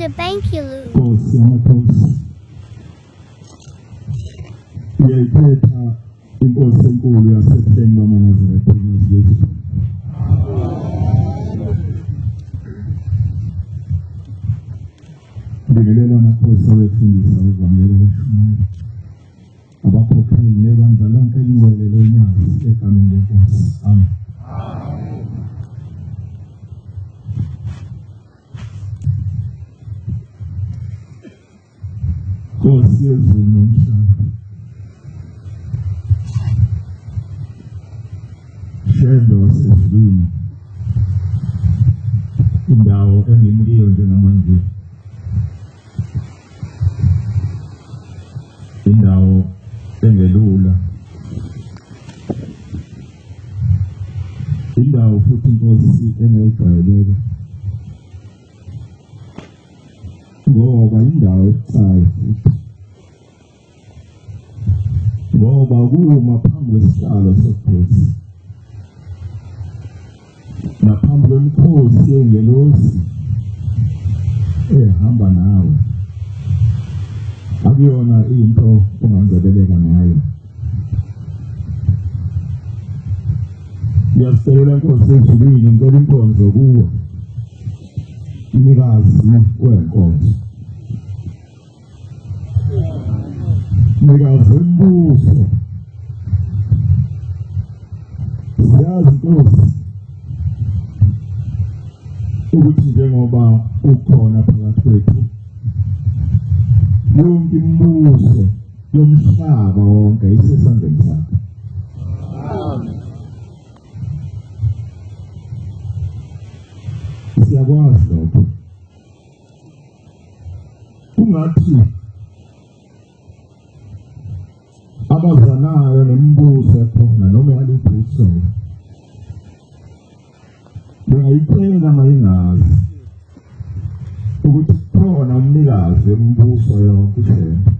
the Bankilu. Nkosi yamakhosi. Ngiyayithetha inkosi enkulu yaseThemba kaManazaretha uNkulunkulu. Ngibingelela amakhosi awefundisa uvamile ukushumayela. Abakhokheli nebandla lonke elingcwele lonyaka egameni lenkosi. Amen. Nkosi yezulu nomhlaba. Shembe wasezulwini. Indawo engimkiyo njengamanje. Indawo engelula. Indawo futhi inkosi engayijwayeleka. Ngoba indawo ebucayi futhi. Ngoba kuma phambi kwesihlalo sobukhosi. Naphambi kwemikhosi yengelosi ehamba nawe. Akuyona into ongangcebeleka ngayo. Ngiyasicela Nkosi ezulwini ngicela inkonzo kuwe. Umnikazi wenkonzo. Umnikazi wombuso. Siyazi Nkosi ukuthi njengoba ukhona phakathi kwethu yonke imibuso yomhlaba wonke isesandleni sakho. Siyakwazi lokho. Ungathi abazanayo nemibuso ekhona noma yalibhuso bengayithenga mayingazi ukuthi khona umnikazi wemibuso yonke uShembe.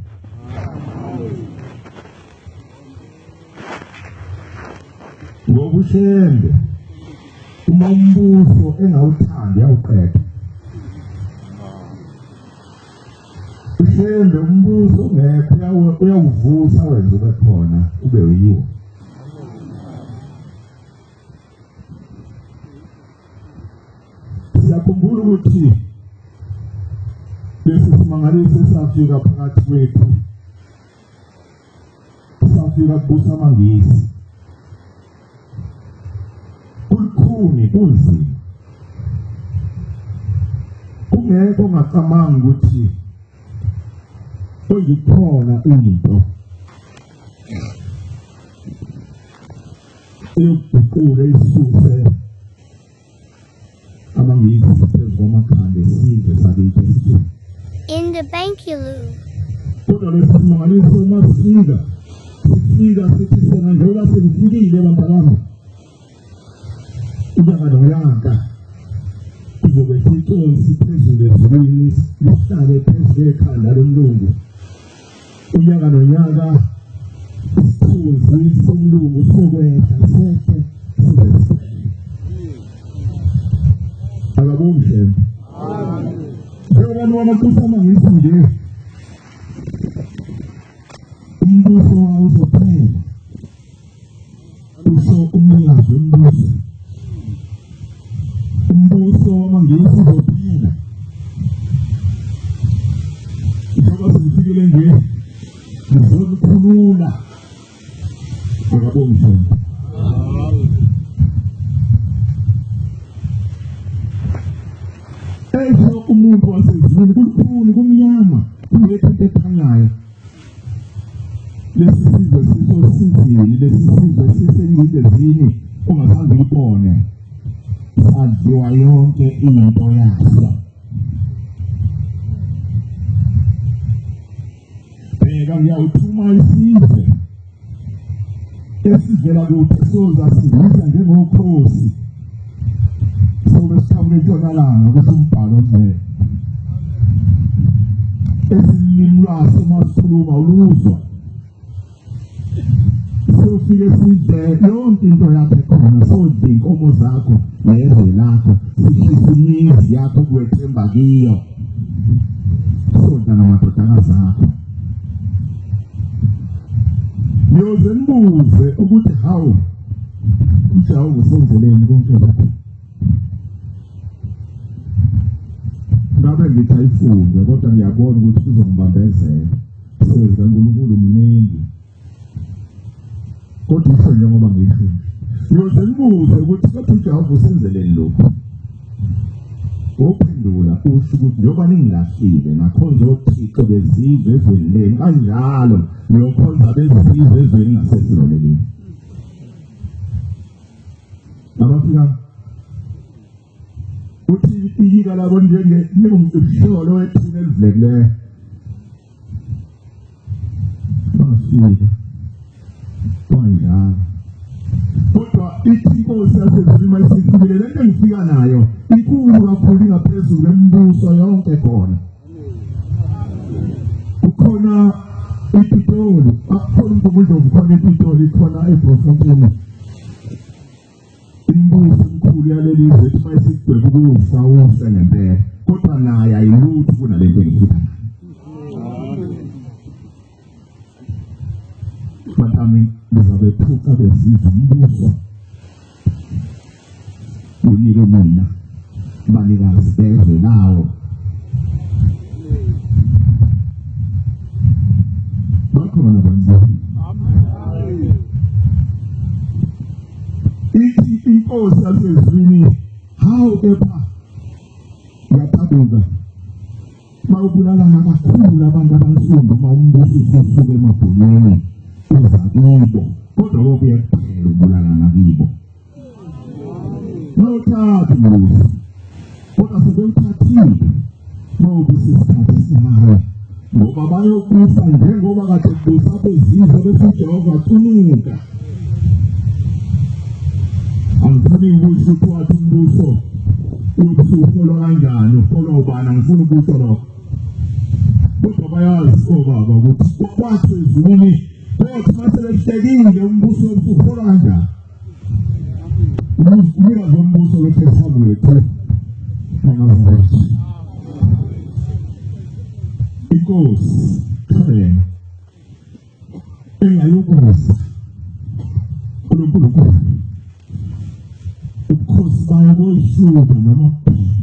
Ngoba uShembe uma umbuso engawuthandi yawuqeda. uShembe umbuso ungekho uyawuvusa wenza ube khona ube yiwo. Siyakhumbula ukuthi lesi simangaliso safika phakathi kwethu. Safika kubusa amangisi. Kulikhuni kunzima. Kungekho ngacamanga ukuthi kuyikhona into eyokuguqula isuse amangisi phezu kwamakhanda esizwe sakithi. In the Bankilu. Kodwa lesi simangaliso masifika sithi sena njengoba senifikile bantwana. Unyaka noyaka izobe siqonsi phezulu ezulwini sihlale phezu ekhanda lomlungu. Unyaka nonyaka isithunzi somlungu sokwetha sethe akabonge Shembe. Njengoba wamakhosi amangisi nje umbuso awuzophela. Uso umnikazi wombuso. Umbuso amangisi uzophela. Njengoba sifikile nje sizokukhulula akabonge Shembe. Esho umuntu wasezulwini kukhulu kumnyama kunethe ekhanyayo. Lesi sizwe sisosizile, lesi sizwe sisengcindezini ungakazi ukubone. Sadliwa yonke into yaso. Bheka ngiyawuthuma isizwe esivela kude soza sizisa njengokhosi. Sobe sihambe entshonalanga kusumbhalo omngcwele. Esililwayo masikhuluma uluzwa. Sofike sidle yonke into yakho khona sodle inkomo zakho nezwe lakho sihlise imizi yakho kwethemba kiyo. zakho ngiyoze nibuze ukuthi hawu ujawu usenzeleni konke lokho ngabe ngithayifunde kodwa ngiyabona ukuthi kuzongibambezela senza uNkulunkulu mningi kodwa usho njengoba ngisho ngiyoze nibuze ukuthi kodwa ujawu usenzeleni lokho ophendula usho ukuthi njengoba ningilahlile nakhonza uThixo bezizwe ezweni kanjalo niyokhonza bezizwe ezweni ngasesiloleleni abafika uthi iyika labo njengomhlolo wethini elivulekileyo bafika kanjalo kodwa ithi inkosi yasezulwini mayisikile lento engifika nayo inkulu kakhulu ngaphezulu kwemibuso yonke khona ukhona iPitoli akukhona umuntu okhona iPitoli khona eBrofokeni imbuso inkulu yaleli izwe ethi mayisigwebe ukufa ufe ngempela kodwa naye ayilutho kunalento engifika batami lizabe phuka bezizwe umbuso unike mina banikazi bezwe nawo bakhona banzima ithi inkosi yasezulwini hawu kepha yathabuka bawubulalana kakhulu abantu abansundu uma umbuso ususuka emabhulweni uzakubo kodwa bokuya kuphela ubulalana kibo nothatha umuzi kodwa sebewuthathile mawubusisikhathi esinayo ngoba bayokufa njengoba kade kubusa bezizwe bese uJehova atunuka angifuni ukuthi ukwathi umbuso uhlolo kanjani uhlolo ubani ngifuna ukuthi lokho kodwa bayazi obaba ukuthi kwathi ezulwini kodwa maselefekile umbuso uhlolo kanjani umbuso zombuso wethu wethu nangazathi inkosi khona engayokuza uNkulunkulu ubukhosi bayo boyishuba namabhili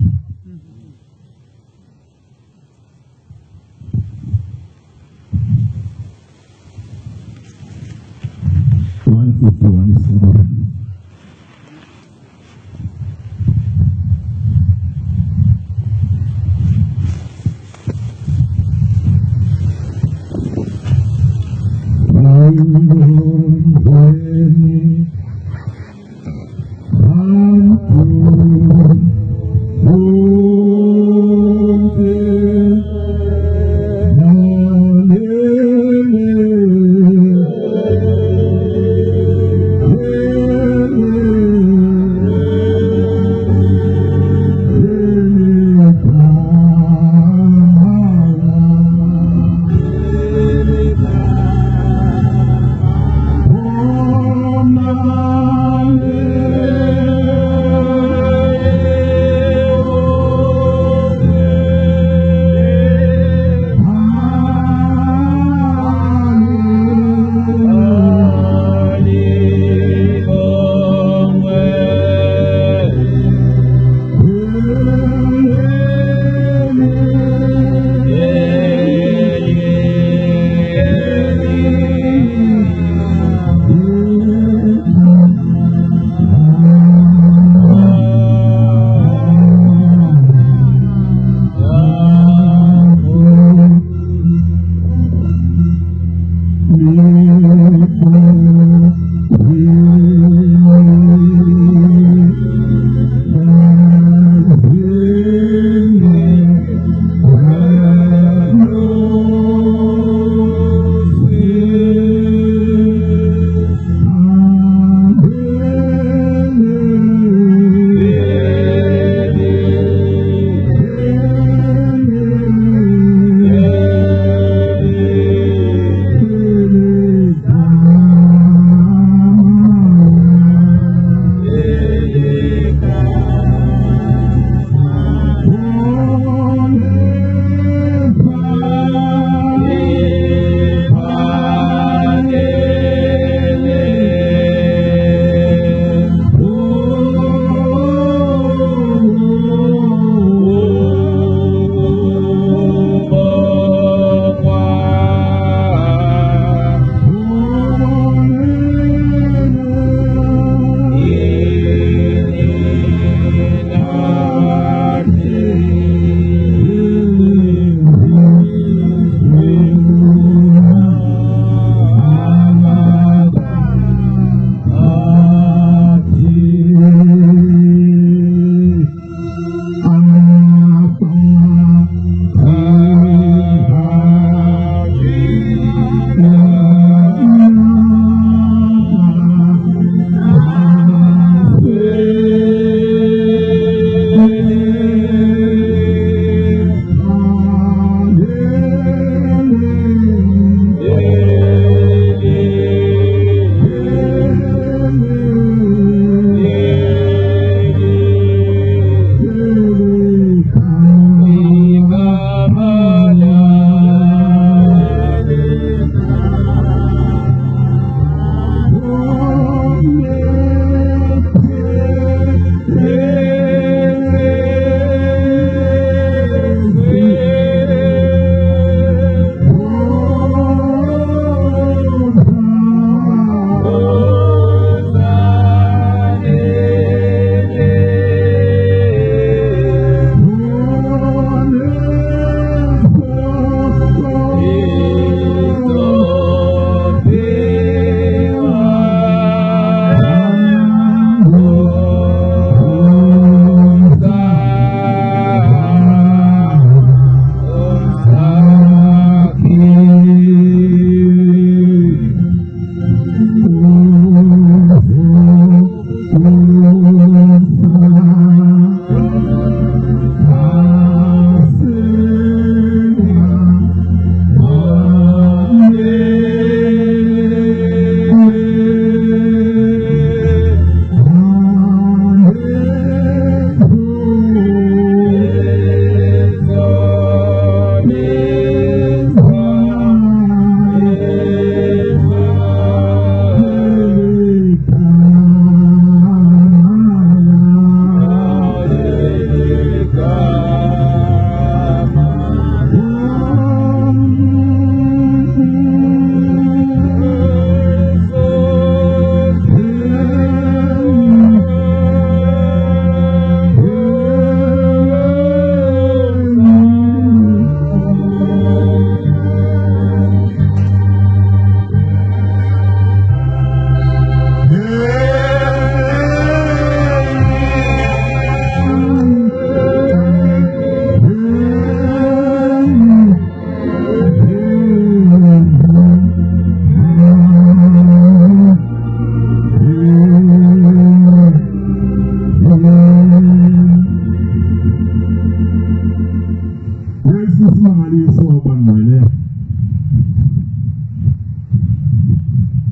isimangaliso bangcwele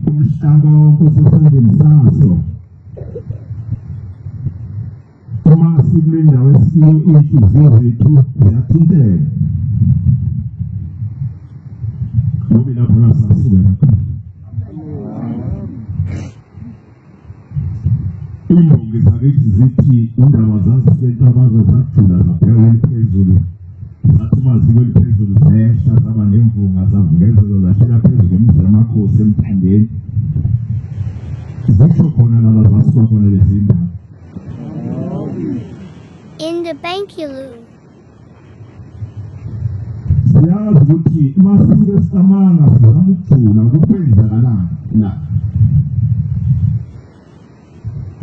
umhlaba osesandleni saso uma sikule ndawo esiyo inhliziyo zethu ziyathinteka ngoba lapho nasasukela imbongi zakithi zithi indaba zazo sentabazo zathula zabheka phezulu zathi maziko eliphezulu zehla zaba nemvunga zavulezelo zashela phezulu kwemizi yamakhosi emthandeni zisho khona laba zasuka khona lezi ndaba In the Bankulu. siyazi ukuthi masike samanga sizama ukujula ukwenzakalana la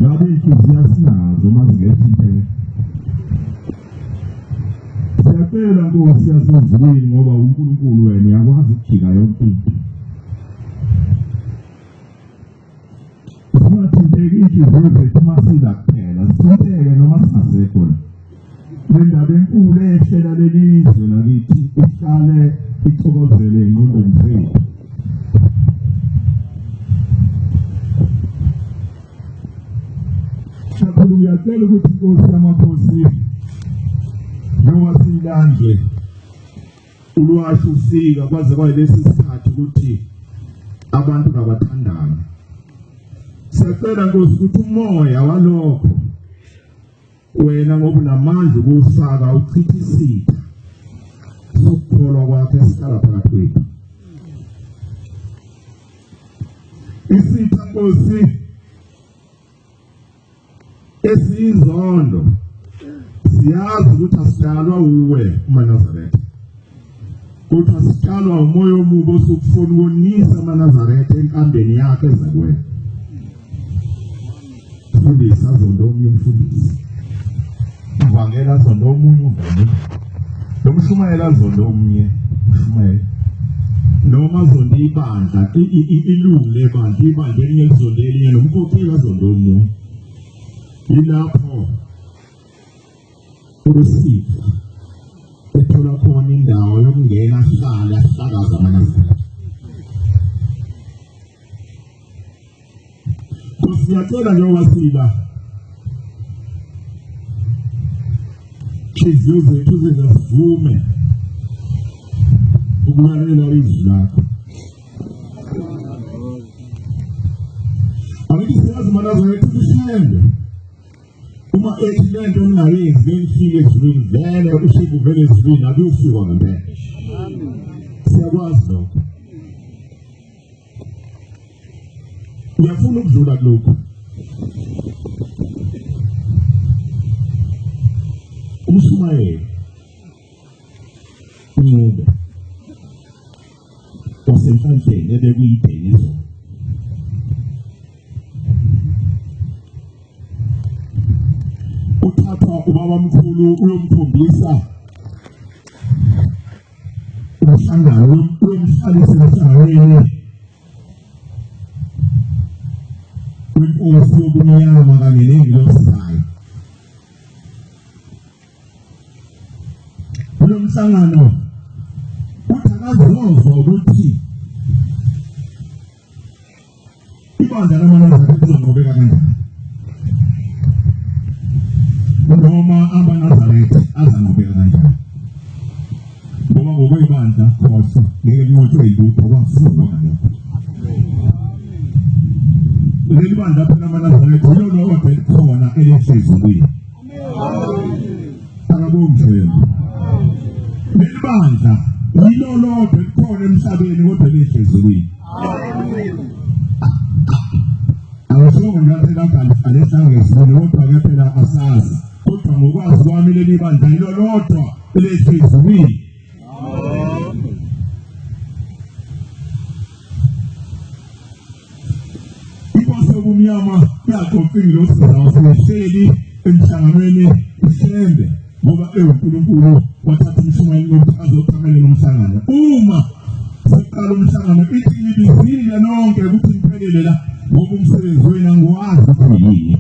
ngabe inhliziyo sinazo mazingethinteke siyacela Nkosi yasemzulwini ngoba uNkulunkulu wena uyakwazi ukujika yonke into singathinteki inhliziyo zethu masida kuphela sithinteke noma singasekho indaba enkulu ehlela lelizwe lakithi ihlale ixokozele engqondweni zethu Shakhulu uyacela ukuthi Nkosi yamakhosi noma silanje ulwasho ufika kwaze kwalesi sikhathi ukuthi abantu kabathandana siyacela Nkosi ukuthi umoya walokho wena ngoba unamandla ukufaka uchitha isitha sokukholwa kwakhe esihlala phakathi kwethu isitha Nkosi esizondo siyazi ukuthi asihlalwa uwe uManazaretha kodwa sihlalwa umoya omubi osukufuna ukunisa uManazaretha enkambeni yakhe ezakwena fundisa zondo omunye umfundisi uvangela zondo omunye uvangela nomshumayela zondo omunye umshumayela noma zondo ibandla ilungu lebandla ibandla elinye lizondo elinye nomkhokheli kazondo omunye ilapho uSipho ethola khona indawo yokungena hlala hlakaza amanazareth kusiyacela njengoba siba inhliziyo zethu zivume ukulalela izwi lakho Angithi siyazi amanazareth ushende uma ethi ungayenzi ngifike ezulwini vele ushike uvele ezulwini akufika ngempela siyakwazi lokho uyafuna ukudlula kulokho uMshumayeli uNcube wasenhlanhleni ebekuyibheniso uthatha ubaba mkhulu uyomkhombisa umhlangano uyomhlalisa emhlanganweni wenkosi yobunyama kanye nengilosi zayo lo mhlangano uthakazozwa ukuthi ibandla laManazaretha lizonqobeka kanjani noma aManazaretha azanqobeka kanjani ngoba ngokwebandla khosa ngeke linqotshwe yilutho kwafuza ngalokho leli bandla phela aManazaretha yilo lodwa elikhona elesezulwini akabomthembu leli bandla yilo lodwa elikhona emhlabeni kodwa elesezulwini awusho ngathi lapha alesangezini kodwa ke phela asazi kodwa ngokwazi kwami leli bandla yilo lodwa elesezulwini Umnyama yakhophinga usizawahleli emhlanganweni usembe ngoba uNkulunkulu wathatha umshumayeli womthazo othamele nomhlangano uma siqala umhlangano ithi libizile nonke ukuthi niphelele la ngoba umsebenzi wena ngwazi kuyini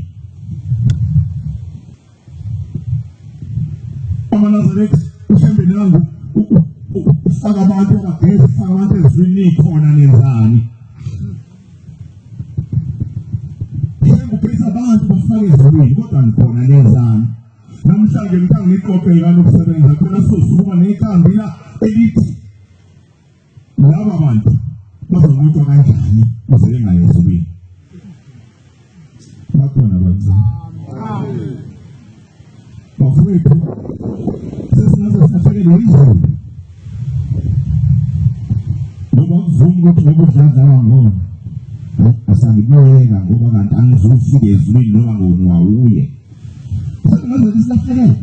aManazaretha usembe nangu faka abantu abagezi faka abantu ezwini khona nenzani ngikuphisa abantu bafake ezwini kodwa nikhona nenzani namhlanje ngithanga ngiqoqeka lokusebenza phela sosukuma nekhambi la elithi laba bantu bazokutwa kanjani uzele ngayo ezwini bakhona bancane bafowethu sesinazo sathekele izulu ngoba kuzuma ukuthi ngoba udlala ngona asangibeka ngoba kanti angizufike ezulwini noma ngona wawuye sesinazo lisathekele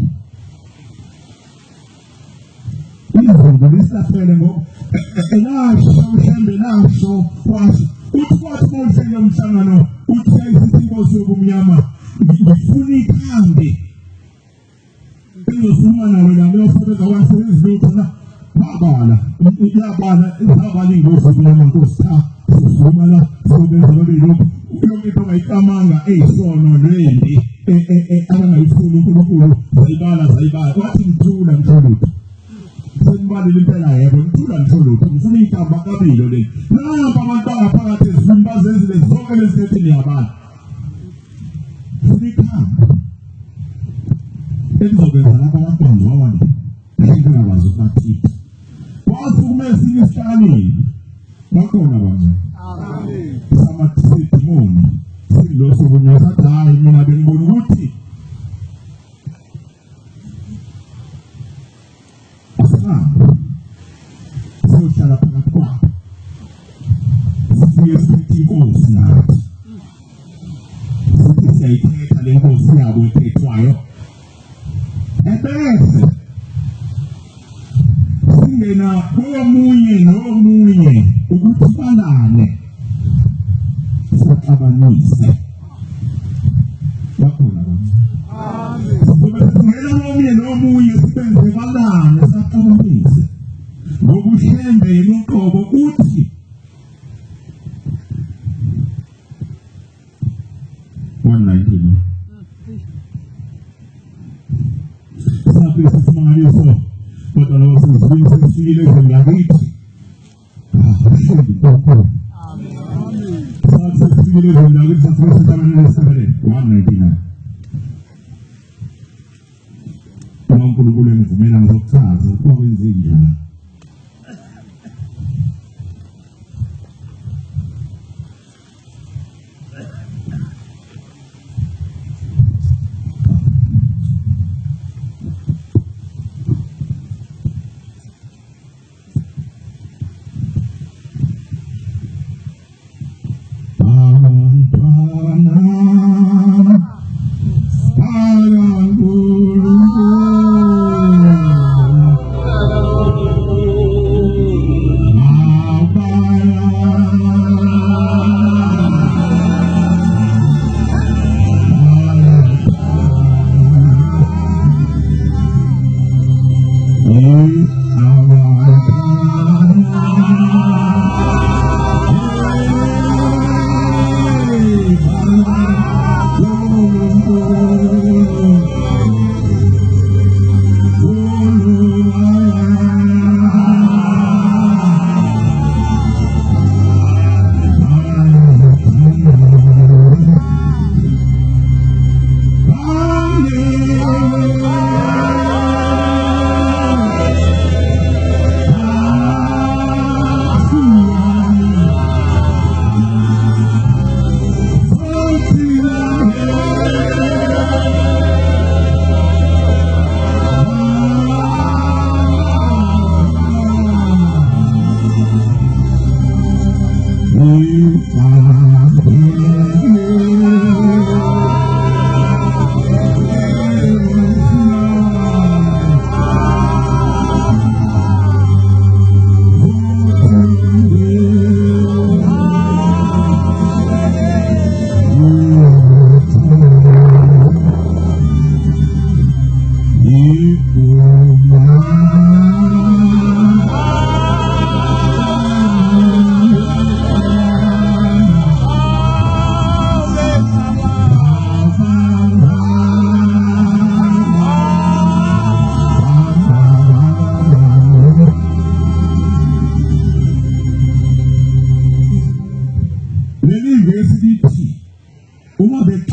izulu lisathekele ngoba elasho mhlambe lasho kwasho uthi kwathi mawuhlele umhlangano uthi ayisithi sokumnyama ngifuna ikhambi izosuma nalo lalo futhi awasebenzi lutho na babala iyabala izabala ingozi kumnyama nkositha sisuma la sobenza babelokhu yonke into ngayikamanga eyisono lendi abangayifuni uNkulunkulu zayibala wathi ngithula mtholuthi senibali impela yebo ngithula mtholuthi ngifuna ikamba kabilo le napa abantu abangaphakathi ezwini bazenzile zonke lezithini yabantu sikhambi ezokwenza lapha abantu ngcono ngingakwazi ukuthi wasukume sinisihlani bakhona banje amen samathimoni siloso kunyasa hayi mina bengibona ukuthi sohlala phakathi kwabo sifike sithi inkosi nathi sithi siyayithetha le nkosi yabo ethethwayo ebese singena komunye nomunye ukuthi balane siyaxabanise bakhona amen singena komunye nomunye sibenze balane siyaxabanise ngokuhlembe noqobo uthi sabe sisimangaliso kodwa lo sesifikile ngakithi amen sabe sifikile ngakithi sasibona nesibele 199 uNkulunkulu engivumela ngizochaza ukuba kwenze njani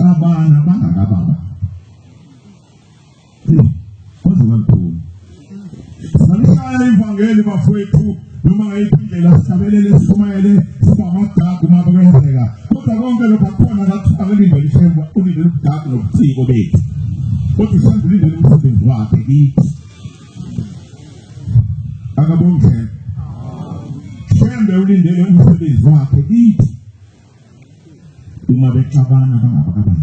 Xabana bangakababa. Kwazi kakhulu. Sanishaya ivangeli bafowethu noma ngayiphendela sihlabelele sifumayele sibamagagu makwenzeka. Kodwa konke lokho akukhona lapho akalindele ishemba ulindele ukudaga nobuciko bethu. Kodwa usandulile umsebenzi wakhe kithi. Akabonke. Shembe ulindele umsebenzi wakhe kithi. Uma bexabana bangakababa.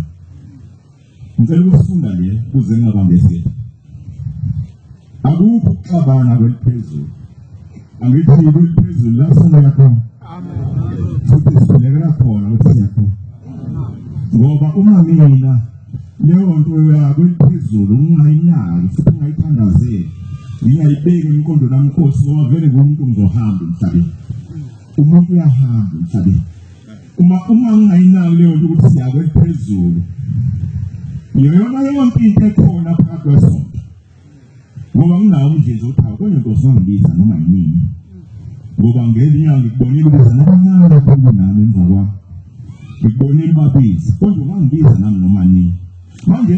Ngicela ukufunda le kuze ngabambeseke. Akukho ukuxabana kweliphezulu. Angithi kweliphezulu la sona khona. Amen. Futhi sibelekela khona ukuthi siyakhona. Ngoba uma mina leyo nto yakweliphezulu ungayinaki futhi ungayithandazeli. Ngiyayibeka inkondo namkhosi ngoba vele ngumuntu ngizohamba emhlabeni. Umuntu uyahamba emhlabeni. Uma ngayinaki leyo nto ukuthi siyakweliphezulu. Yona yonke into ekhona phakathi kwesonto. Ngoba nginawo umjezo uthawu konke into songibiza noma yini. Ngoba ngelinyanga ngikubonile ukuthi nabancane kakhulu nami emva kwami. Ngikubonile babizi kodwa ungangibiza nami noma nini. Manje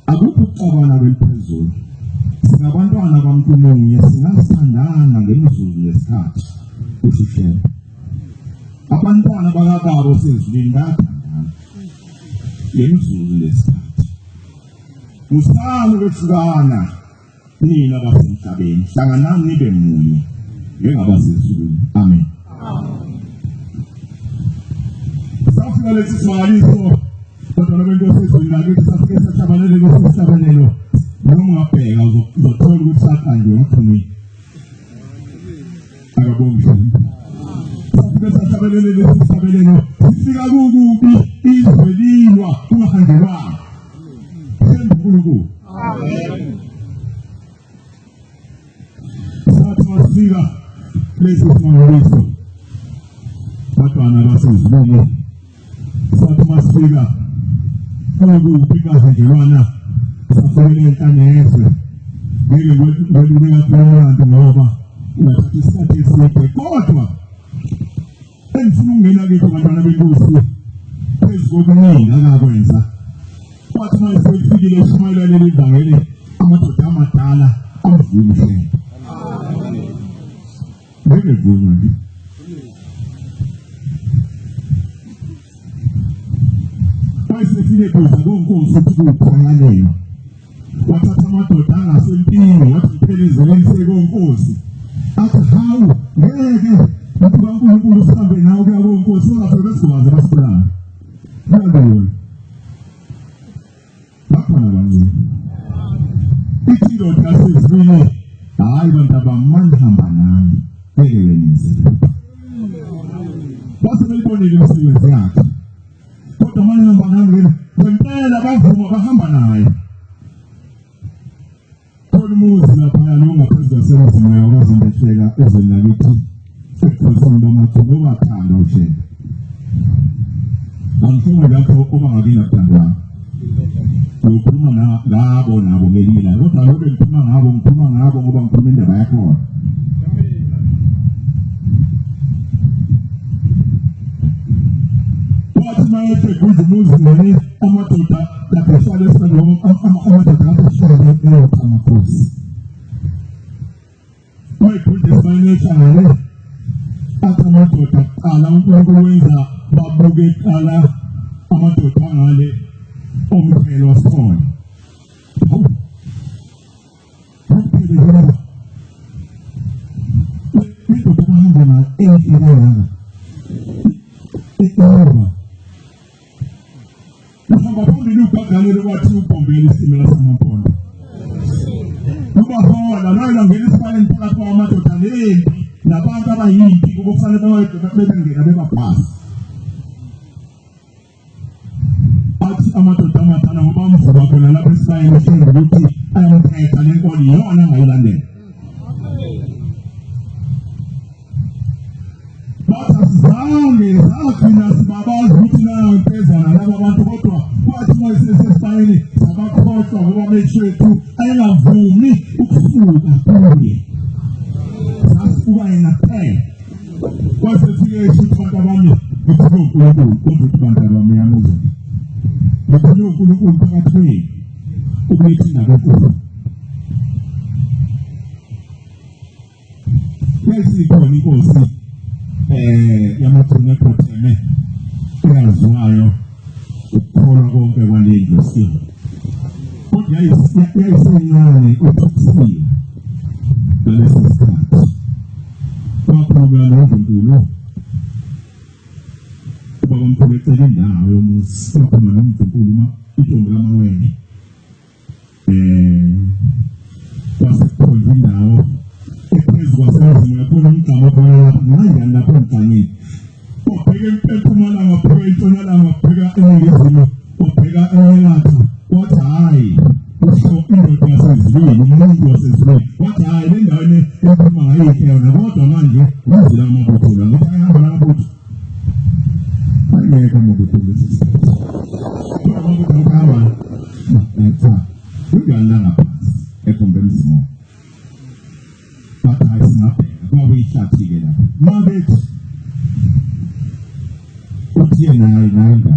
akukho ukuxabana kweliphezulu. Singabantwana bamkhulumunye singasithandana ngemizuzu yesikhathi usihlelo. Abantwana bakababa sezulwini bayathandana ngemizuzu yesikhathi. Usale behlukana nina basemhlabeni hlanganani nibe munye njengabasezulwini. Amen. Safika lesi simangaliso kodwa nabantu basezulwini ngakithi safike sahlabalele ngesihlabalelo noma ungabheka uzothola ukuthi sakanjwe umphumeli. Akabonge. Safike sahlabalele lesihlabalelo sifika kukubi izwe lilwa kungahanjelwanga. UNkulunkulu. Amen. Masifika lesi simangaliso batwana basezulwini sathi masifika ukubikazenjelwana safike entanezwe ngeke kweluleka kwabantu ngoba ungathatha isikhathi eside kodwa engifuna ukungena kithi abantwana benkosi phezu kokuningi akakwenza kwathi manje sefikile ishumayela leli ivangeli amadoda amadala amvumishe. Ngeke vunywe nje. Bayisefile kuza konkosi ukuthi kukhonyanelwa. Wathatha amadoda angasempini wathi phelezeleni sekonkosi. Athi hawu ngeke umuntu kaNkulunkulu uhambe nawe kuya konkosi ungafike besikwazi basibulala. Ngiyabona. Bakhona abancane. Ithilo tasezwini hayi bantu abamandla hamba nami. Ngeke wenze. Basebeyibonile umsebenzi yakhe. Kodwa manje hamba nami ngempela bavuma bahamba naye. Umuzi lapha longaphezulu semizini yakwazi ndehleka ezweni lakithi ekhosini bamathuba bathanda uhlelo. Angifuni lapho kuba ngakini akuthandwa. Ukhuluma ngabo nabo ngelila kodwa lokho ngikhuluma ngabo ngoba ngikhuluma indaba yakho. Wathi mayethe kuze umuzi ngene amadoda lapheshala esalong amadoda lapheshala eyoqhamakhosi. Mayiphuze financial amadoda qala uNkulunkulu wenza babuke qala amadoda ngale omphelo wasona. Hayi Mito bahamba na endlela ikaba. Uhamba phambili ubhagalele wathi ubhombele isimela samaphondo. Ubahola nayo ngene isipaleni phakathi kwamadoda nempi nabantu abayimpi kufanele bebengena bebaphansi. Athi amadoda amadala ngoba umvuba khona lapha esipayeni uhlelo ukuthi ayamthetha lenkolo yona angayilandela. Zange zakhina sibabazi ukuthi nayo impezana laba bantu kodwa kwathi moyisesesipayeni sabakhohlwa ngoba meshwethu ayengavumi ukusuka kuye. Sasuka yena phela. Kwasefike isithatha bami ukuthi uNkulunkulu ukuthi abantu abami yamuzo. ngibona uNkulunkulu phakathi kwethu ukuyithinda lokho yasikhona inkosi yamathuna ekhotheme eyaziwayo ukukholwa konke kwalendlu silo kodwa yayisencane uthukisiwe ngaleso sikhathi kwakhona noNkulunkulu bakamkhulu ecela indawo yomuzi kwakhona noNkulunkulu itombi lamawele wasekhona indawo phezu kwasemzini yabona umgama khona ngangani lapho emgangeni ubheka empumalanga ubheka entshonalanga ubheka eningizimu ubheka enyakatho wathi hayi usho indoda yasezulwini umuntu wasezulwini wathi hayi le ndaweni ephuma ngayikho yona kodwa manje ngizila amabutho la ngoba ayahamba amabutho ayekho amabutho lesikhathi amabutho ngihamba nathi uyalanga phansi ekhombeni simo bathi singabheka kwabe ihlathi-ke lapho mabethi uthi yena ayinanga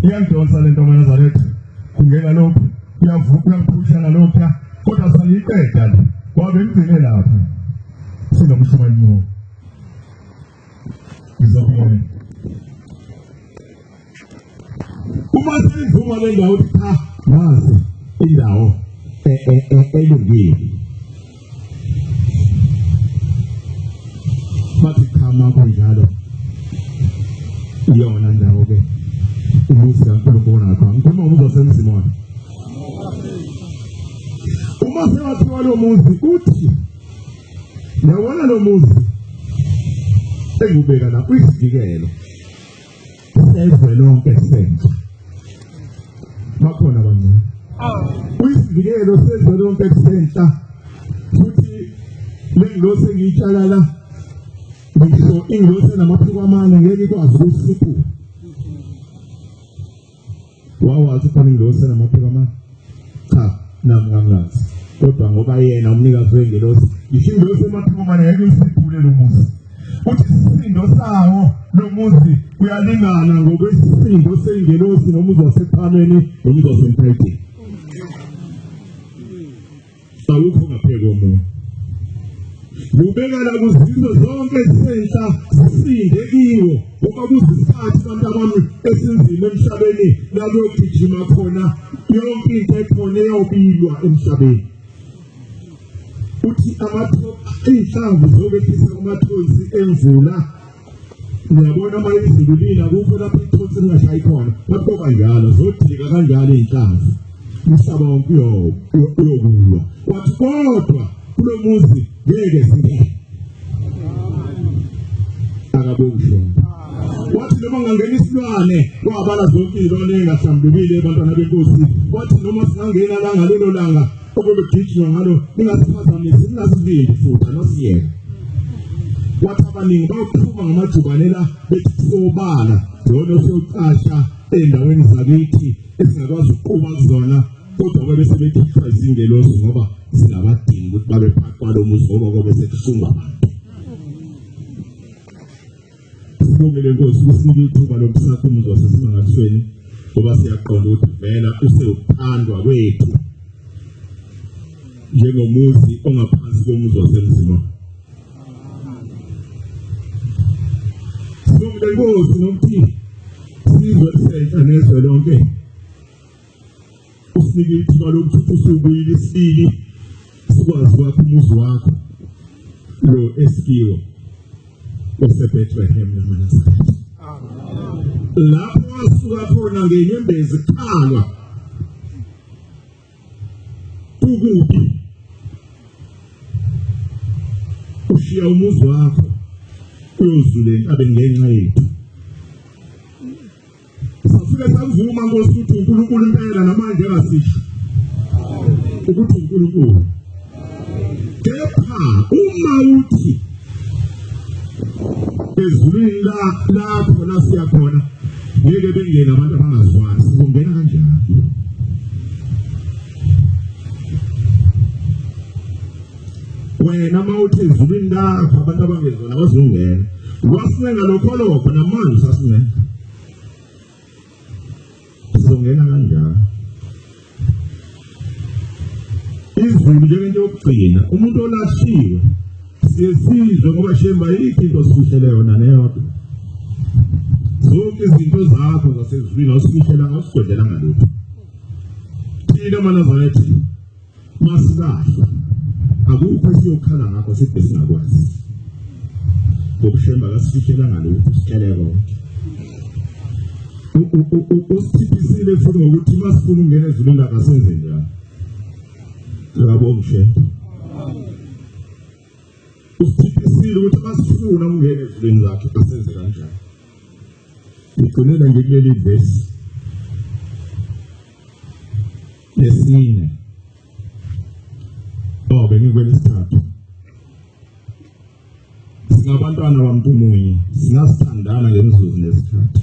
iyangidonsa le nto kaNazaretha kungena lokhu uyangiphusha ngalokhu kodwa sangiyiqeda le kwabe ngigcine lapha sinomshumanyo ngizobona uma sivuma le ndawo cha nazi indawo elungile bathi khama kunjalo iyona ndawo ke umuzi kaNkulunkulu nakho ngikhuluma umuzi wasemzimona uma sewathiwa lo muzi uthi yabona lo muzi engubeka lapho isivikelo sezwe lonke senze bakhona bani isivikelo sezwe lonke senza futhi lengilose ngitshala la ngisho ingilose namaphiko ngeke ikwazi ukusiphu wawazi khona ingilose namaphiko cha namngangazi kodwa ngoba yena umnikazi wengelosi isingilose namaphiko ngeke isiphule lo muzi uthi isindo sawo lo muzi uyalingana ngokwesindo sengelosi nomuzi wasephameni nomuzi wasemphathini awukho ngaphezulu komuntu ubekela kuzizwe zonke senhla sisinde kiwo ngoba kuzisikhathi abantu abami esinzima emhlabeni lapho kugijima khona yonke into ekhona eyobilwa emhlabeni uthi inhlamvu zokwethisa kumathozi emvula ngiyabona amayizulu lina kukho lapho ithosi lingashayi khona lapho kanjalo zodika kanjalo inhlamvu umhlaba wonke uyokulwa wathi kodwa kulo muzi ngeke singene akabongisho wathi noma ngangena isilwane kwabala zonke izilwane engahlambulukile abantwana benkosi wathi noma singangena la ngalelo langa okubegijima ngalo ningasiphazamise ningasivindi futhi anosiyeke wathi abaningi bayophuma ngamajubanela bethi sobala yona siyocasha endaweni zakithi esingakwazi ukuqhuba kuzona kodwa babe sebekhipha izingelosi ngoba sinabadingi ukuthi babe phakathi kwalo muzi ngoba kube sekushunga abantu sibongele Nkosi usinike ithuba lokusakha umuzi wasesingathweni ngoba siyaqonda ukuthi vela useyophandwa kwethu njengomuzi ongaphansi komuzi wasemzima sibongele Nkosi nokuthi sizwe senhla nezwe lonke usinike ithuba lokuthi usubuyile isibili sikwazi kwakho umuzi wakho lo eskiwo oseBethlehem eManasseh lapho wasuka khona ngenyembezi khalwa ukuphi ushiya umuzi wakho uyozuleni abe ngenxa yethu safika savuma Nkosi ukuthi uNkulunkulu impela namanje ngasisho ukuthi uNkulunkulu kepha uma uthi ezulwini lapho la siya khona ngeke bengena abantu abangazwani sizongena kanjani wena mawuthi ezulwini lapho abantu abangezona bazongena wasinga lokho namanje sasingena sizongena kanjani izulu njengento yokugcina umuntu olashiwe siyesizwe ngoba shemba yikho into sifihlele yona neyodwa zonke izinto zakho zasezulwini awusifihlela ngasigodlela ngalokho thina maNazaretha masilahla akukho esiyokhala ngakho sibe singakwazi ngokushemba kasifihlela ngalokho sihlele konke usithiphisile futhi ngokuthi masifuna ungena ezulwini akasenze njalo ngiyabonga usithiphisile ukuthi masifuna ungena ezulwini lakhe asenze kanjani ngigcinela ngekuleli verse lesine bengikwelesithathu singabantwana bamuntu munye singasithandana ngemizuzu nesikhathi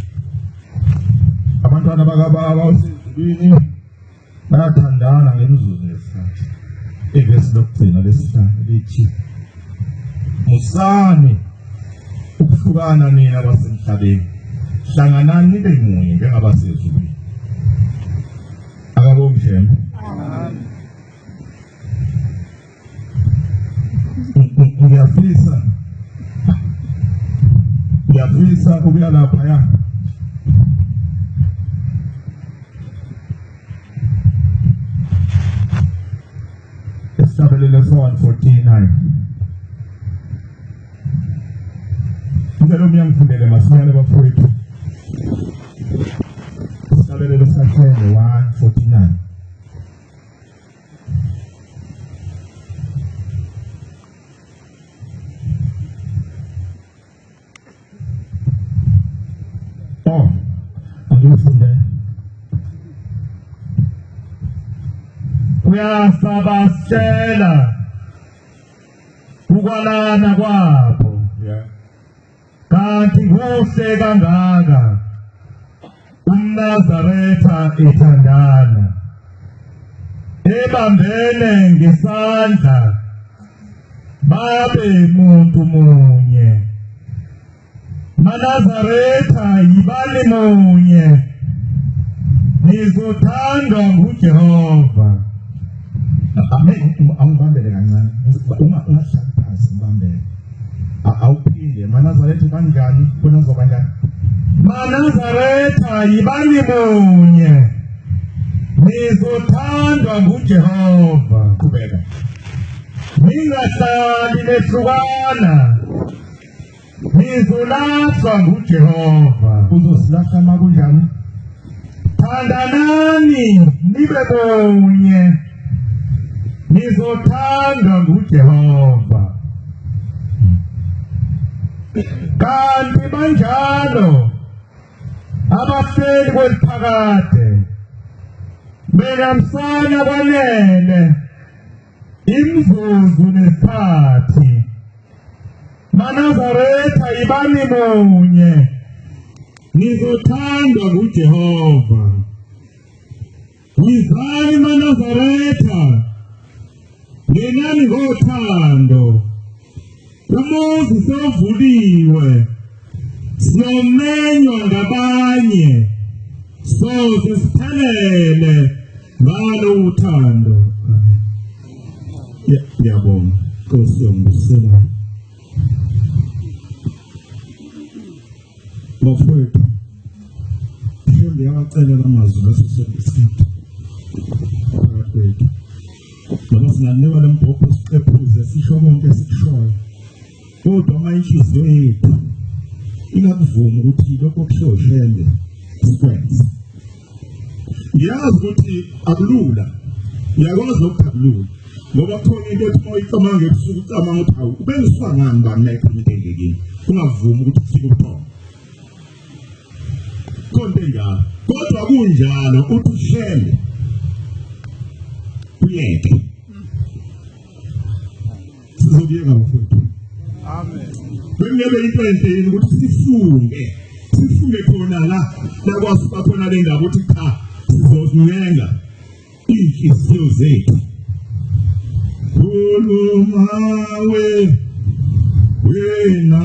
abantwana bakababa usezulwini bayathandana ngemizuzu nesikhathi ivesi lokugcina lesihlanu lithi musani ukuhlukana nina basemhlabeni hlanganani nibe munye njengabasezulwini. Akabonge Shembe. Ngiyafisa ukuya lapha ya. Estabelele 149. Ngicela umyangifundele masinyane bafowethu. Estabelele 149. Uyasabasela ukwalana kwabo kanti kuhle kangaka umNazaretha ethandana ebambene ngesandla babe muntu munye maNazaretha yibali munye nizothandwa nguJehova. Angibambele kancane ungahlali phansi ngibambele awuphinde maNazaretha kanjani khona zobanjani maNazaretha yibani munye nizothandwa nguJehova. Qhubeka. Ningahlali lehlukana nizolahlwa nguJehova. Uzosilahla makunjani? Thandanani nibe munye nizothandwa nguJehova. Kanti banjalo abafeli kweliphakade benamsana kwanele imzuzu nesikhathi maNazaretha yibani munye nizothandwa nguJehova. Yizani maNazaretha ngenani ngothando umuzi sewuvuliwe siyomenywa ngabanye soze siphelele ngalo uthando. Ngiyabonga Nkosi yongibusela bafowethu mhlawumbe yawacelela amazwi ngasosesikhathi phakathi noma singanikwa lembhobho siqephuze sisho konke esikushoyo kodwa uma inhliziyo yethu ingakuvumi ukuthi lokho kusho Shembe sikwenze. Ngiyazi ukuthi akulula, ngiyakwazi lokhu akulula ngoba khona into ethi moyicamanga ebusuku ucamanga ukuthi hawu ubengisuka ngani bamekho into engekini ungavumi ukuthi ufike ubuthongo konke njalo kodwa kunjalo uthi Shembe kuyeke sizobiyeka bafowethu. Amen. Bengebe into enhle ukuthi sifunge khona la kwasuka khona le ndaba ukuthi cha sizoziyenga inhliziyo zethu. Ulumawe wena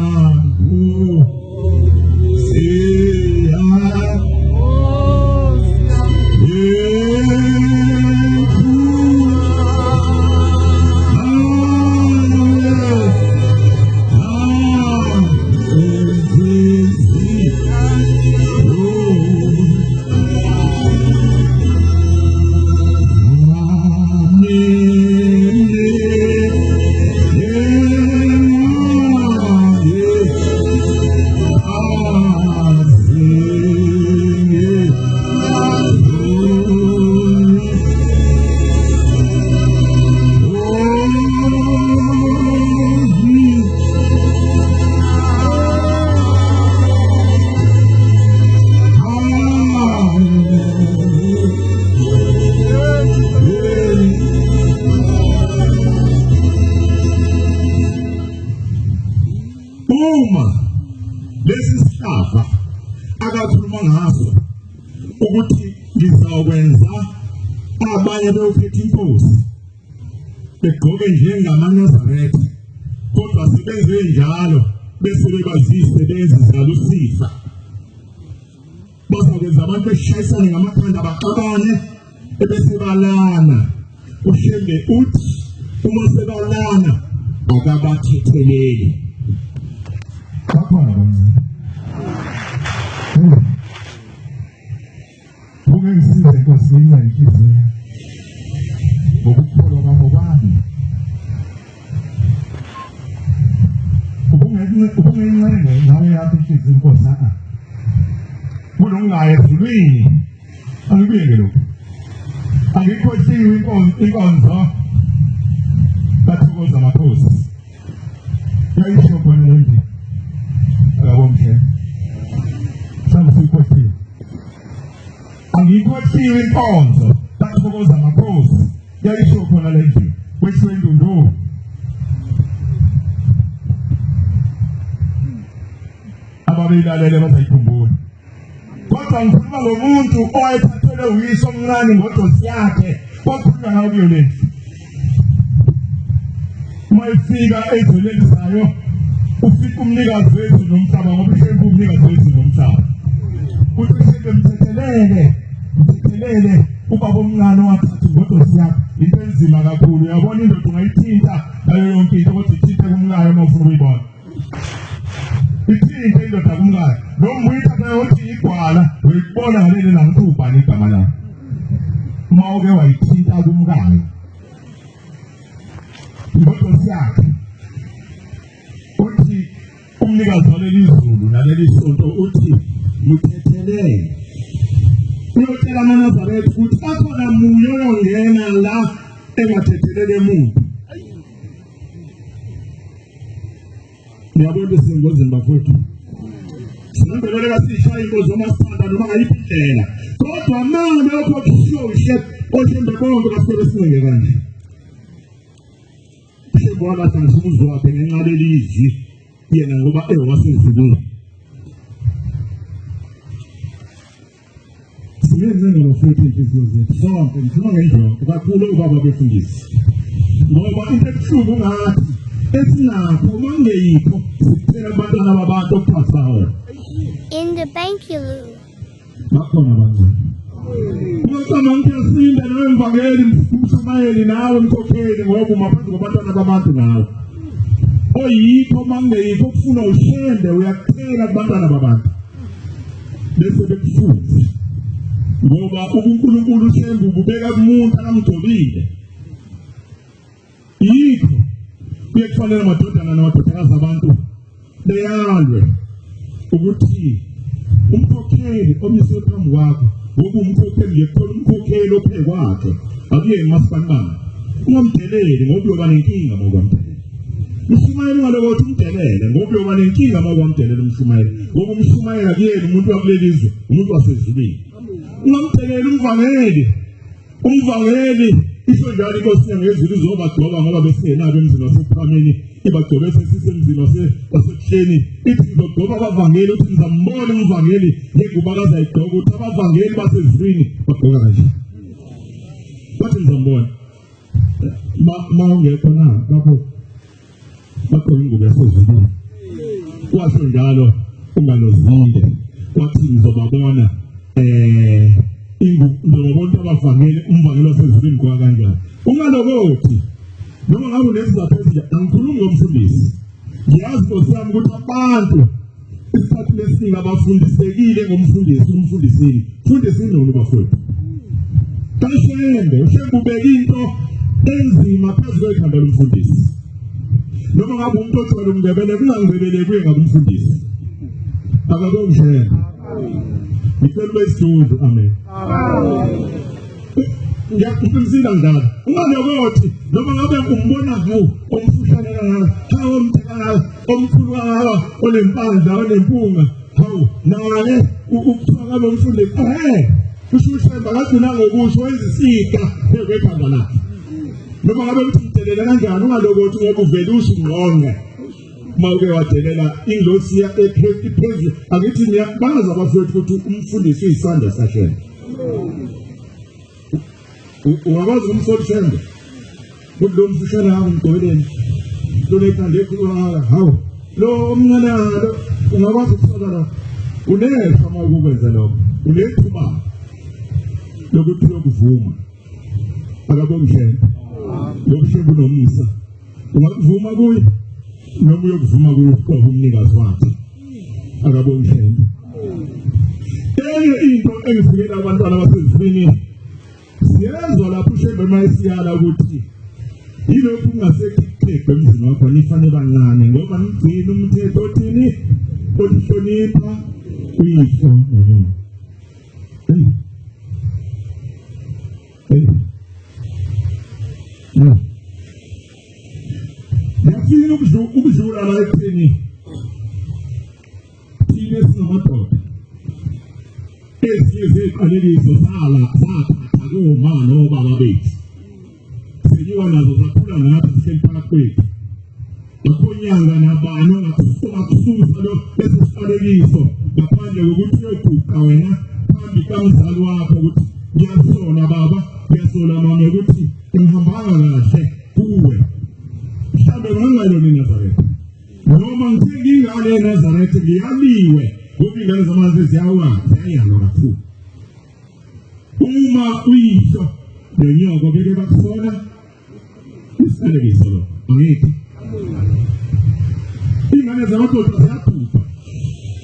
lesihlava akakhuluma ngaso ukuthi ngizakwenza abanye beyophetha inkosi begqoke njengamaNazaretha kodwa sebenze njalo bese bebazise benze zalusifa bazokwenza abantu beshayisane ngamakhanda baxabane ebese balana ushembe uthi uma sebalana akabathetheleli bakhona ungengisize Nkosi inhliziyo ngokukholwa kwami kwami ubungencane nawe yakho inhliziyo Nkosi kulungaye ezulwini angibike lokho angikhohliwe inkonzo bathokoza amakhosi yayisho khona le ndini akabomhle samsikhohliwe angikhohliwe inkonzo bathokoza amakhosi yayisho khona le ndini weswendundu ababelalele bazayikhumbula kodwa ngikhuluma ngomuntu owayephathelwe uyise omncane ngodosi yakhe wakhuluma nawe kuyo le ndlu mayifika ezolelisayo ufika umnikazi wethu nomhlaba ngoba ishembu umnikazi wethu nomhlaba uthi mthethelele ubaba omncane owaphatha ngodosi yakhe into enzima kakhulu uyabona indoda ungayithinta nayo yonke into kodwa ithinte kumlayo uma ufuna ukuyibona ithinte indoda kumlayo noma uyithatha uthi igwala uyibona ngaleli nangithubhani igama lakho uma uke wayithinta kumlayo ngodosi yakhe uthi umnikazi waleli izulu naleli sonto uthi mthethelele uyotshela amaNazaretha ukuthi akhona munye oyongena la engathethelele umuntu ngiyabona isengozini bafowethu sinambeleka sishaya ingozi omasithanda noma ngayiphi indlela kodwa manje lokho kushowishe oshembe bonke kasebe sinenge kanje sibona ukuthi umuzwa wakhe ngenxa lelizwi yena ngoba ewasezulwini singenze ngofuthe inhliziyo zethu sonke ngifuna ngendlela kakhulu ubaba befundisi ngoba into ebuhlungu ngathi esinakho mangeyikho sikuthela abantwana babantu okuphasayo in the Bankulu. bakhona abancane ucama ngiyasinda nawe mvangeli umshumayeli nawe mkhokheli ngoba umaphansi kwabantwana babantu nawe oyikho mangeyikho kufuna ushende uyakuthela kubantwana babantu bese bekufunza ngoba uNkulunkulu ushembu ubeka kumuntu akamgcobile yikho kufanele amadodana namadodakazi abantu beyalwe ukuthi umkhokheli omise phambi kwakho ngoba umkhokheli yekho umkhokheli ophekwakhe akuye emasipandana ungamdeleli ngoba uyoba nenkinga ngokwamdelele umshumayeli ngalokuthi umdelele ngoba uyoba nenkinga ngokwamdelele umshumayeli ngoba umshumayeli akuyena umuntu wakulelizwe umuntu wasezulwini ungamdeleli umvangeli isho njalo inkosi ngezulu izobagcoba ngoba besenabo emzini wasephameni ibagcobe sesisemzini wasekuhleni ithi izogcoba abavangeli uthi ngizambona umvangeli ngekubakaza igcoba ukuthi abavangeli basezulwini bagcoka kanje bathi ngizambona ma ungekho na lapho bagcoka ingubo yasezulwini washo njalo ungalozile wathi ngizobabona ingubonke abavangeli umvangeli wasezulwini kwa kanjani ungalokothi noma ngabe unesizathu ezinjani angikhulumi ngomfundisi ngiyazi Nkosi yami ukuthi abantu isikhathi lesiningi abafundisekile ngomfundisini fundisini bafowethu kashembe ushembe ubeka into enzima phezu kwekhanda lomfundisi noma ngabe umuntu othwala umngebele kungangibelele kuye ngakumfundisi akakonjena ngicela besizwe amen ngiyakuphimsila njalo ungalokothi noma ngabe umbona ku omfushane kana chawo umthekana omkhulu kawa olempandla onempunga hawu nawe ukuthoka lomfundi usushemba kagcina ngokusho wezisika ekhanda lakhe noma ngabe umthelela kanjani ungalokothi ngoba uvela usungqonga mawuke wadelela ingosi ya ephezulu akithi niyabaza abafowethu ukuthi umfundisi uyisandla sashena ungabaza umfundisi kulo mfushana hawo mgobeleni lo lekhanda ekhulwala hawo lo omncane ungabaza ukusala unefa mawukwenza lokho ulethuba lokuthi lokuvuma akabongishela lokusheba nomisa ungakuvuma kuye noma uyokuvuma kuye kodwa umnikazi wakhe akabongishela enye into engifikela abantwana basezifini siyezwa lapho ushebe mayisiyala ukuthi yilokhu kungasekho emzini wakho nifanele bancane ngoba nigcina umthetho othini ohlonipha uyihlo nonyoko yafina ukudlula la ekutheni thina esingamadoda eziye zeqaleliso zathatha koma nobaba bethu senyiwa nazo zakhula ngathi sisemphakathi kwethu lakhonyanga nabani ongakususa lo lesisiqalekiso ngaphandle kokuthi uyoguqa wena phambi kamzali wakho ukuthi ngiyasola baba ngiyasola mama ukuthi ngihambanga kahle kuwe mhlawumbe ngangayona eNazaretha noma ngingale eNazaretha ngiyaliwe ngoba ingane zamazwe ziyayalwa kakhulu uma uyihlo lenyoko beke bakusola isiqalekiso lo angithi ingane zamadoda ziyathutha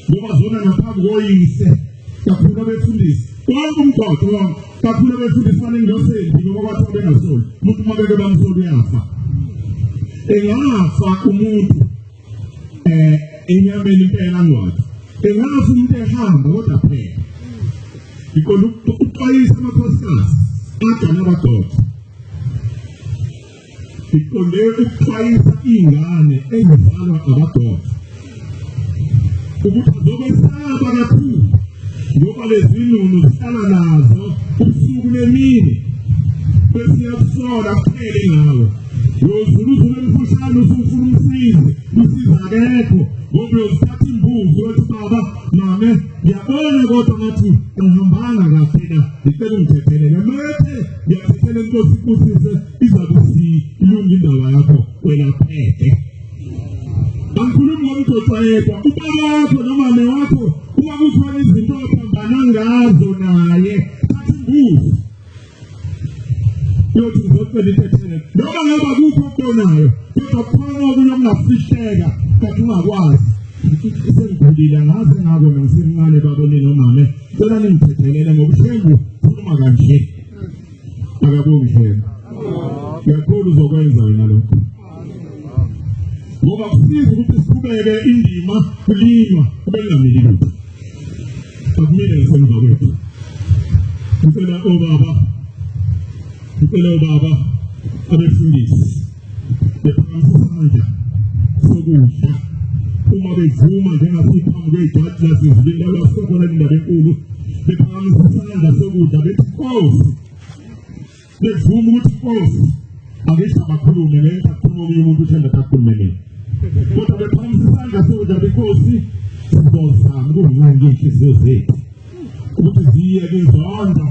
ngoba zona ngaphambi koyise kakhulu abefundisi wonke umgqoqo wonke kakhulu abefundisi fanele ngiyosendi ngoba bathi bengasoli umuntu uma beke bamsoli uyafa engafa umuntu enyameni impela ngwathi engafa umuntu ehamba kodwa phela ikona ukuxwayisa amakhosikazi adala abadoda ikonde ukuxwayisa ingane ezizalwa abadoda ukuthi zobesaba kakhulu ngoba lezinunu zihlala nazo ubusuku nemini besiyasola kuphele ngawo yozuluzula emfushane usufuna umsizi akekho ngoba uyozithatha imbuzi othi baba mame ngiyabona kodwa ngathi angihambanga kahle la ngicela ungithethelele methe ngiyathethelele inkosi ikusise izakusilunga indaba yakho welapheke angikhulumi ngomdoda yedwa ubaba wakho nomama wakho uma kukhona izinto ophambana ngazo naye thatha imbuzi yothi ngizocela intethele noma ngaba kukho okubonayo kodwa khona okunye okungafihleka kanti ungakwazi sengigulile ngaze ngakona ngisemncane babone nomama cela ningithethelele ngobuhlungu khuluma kanje akabongishela yakhulu uzokwenza wena lokho ngoba kusiza ukuthi siqhubeke indima kulinywa kubengamili lutho akumele ngisemva kwethu ngicela obaba abefundisi bephakamisa sokudla uma bevuma njengasiphambi kwejaji lasezulwini labasokhona indaba enkulu bephakamisa isandla sokudla bethi Nkosi bevuma ukuthi Nkosi akesha bakhulume ngeke akhulume omunye umuntu uthanda akhulume mina kodwa bephakamisa isandla sokudla beNkosi sizozama ukungcanga inhliziyo zethu ukuthi ziye kuzonda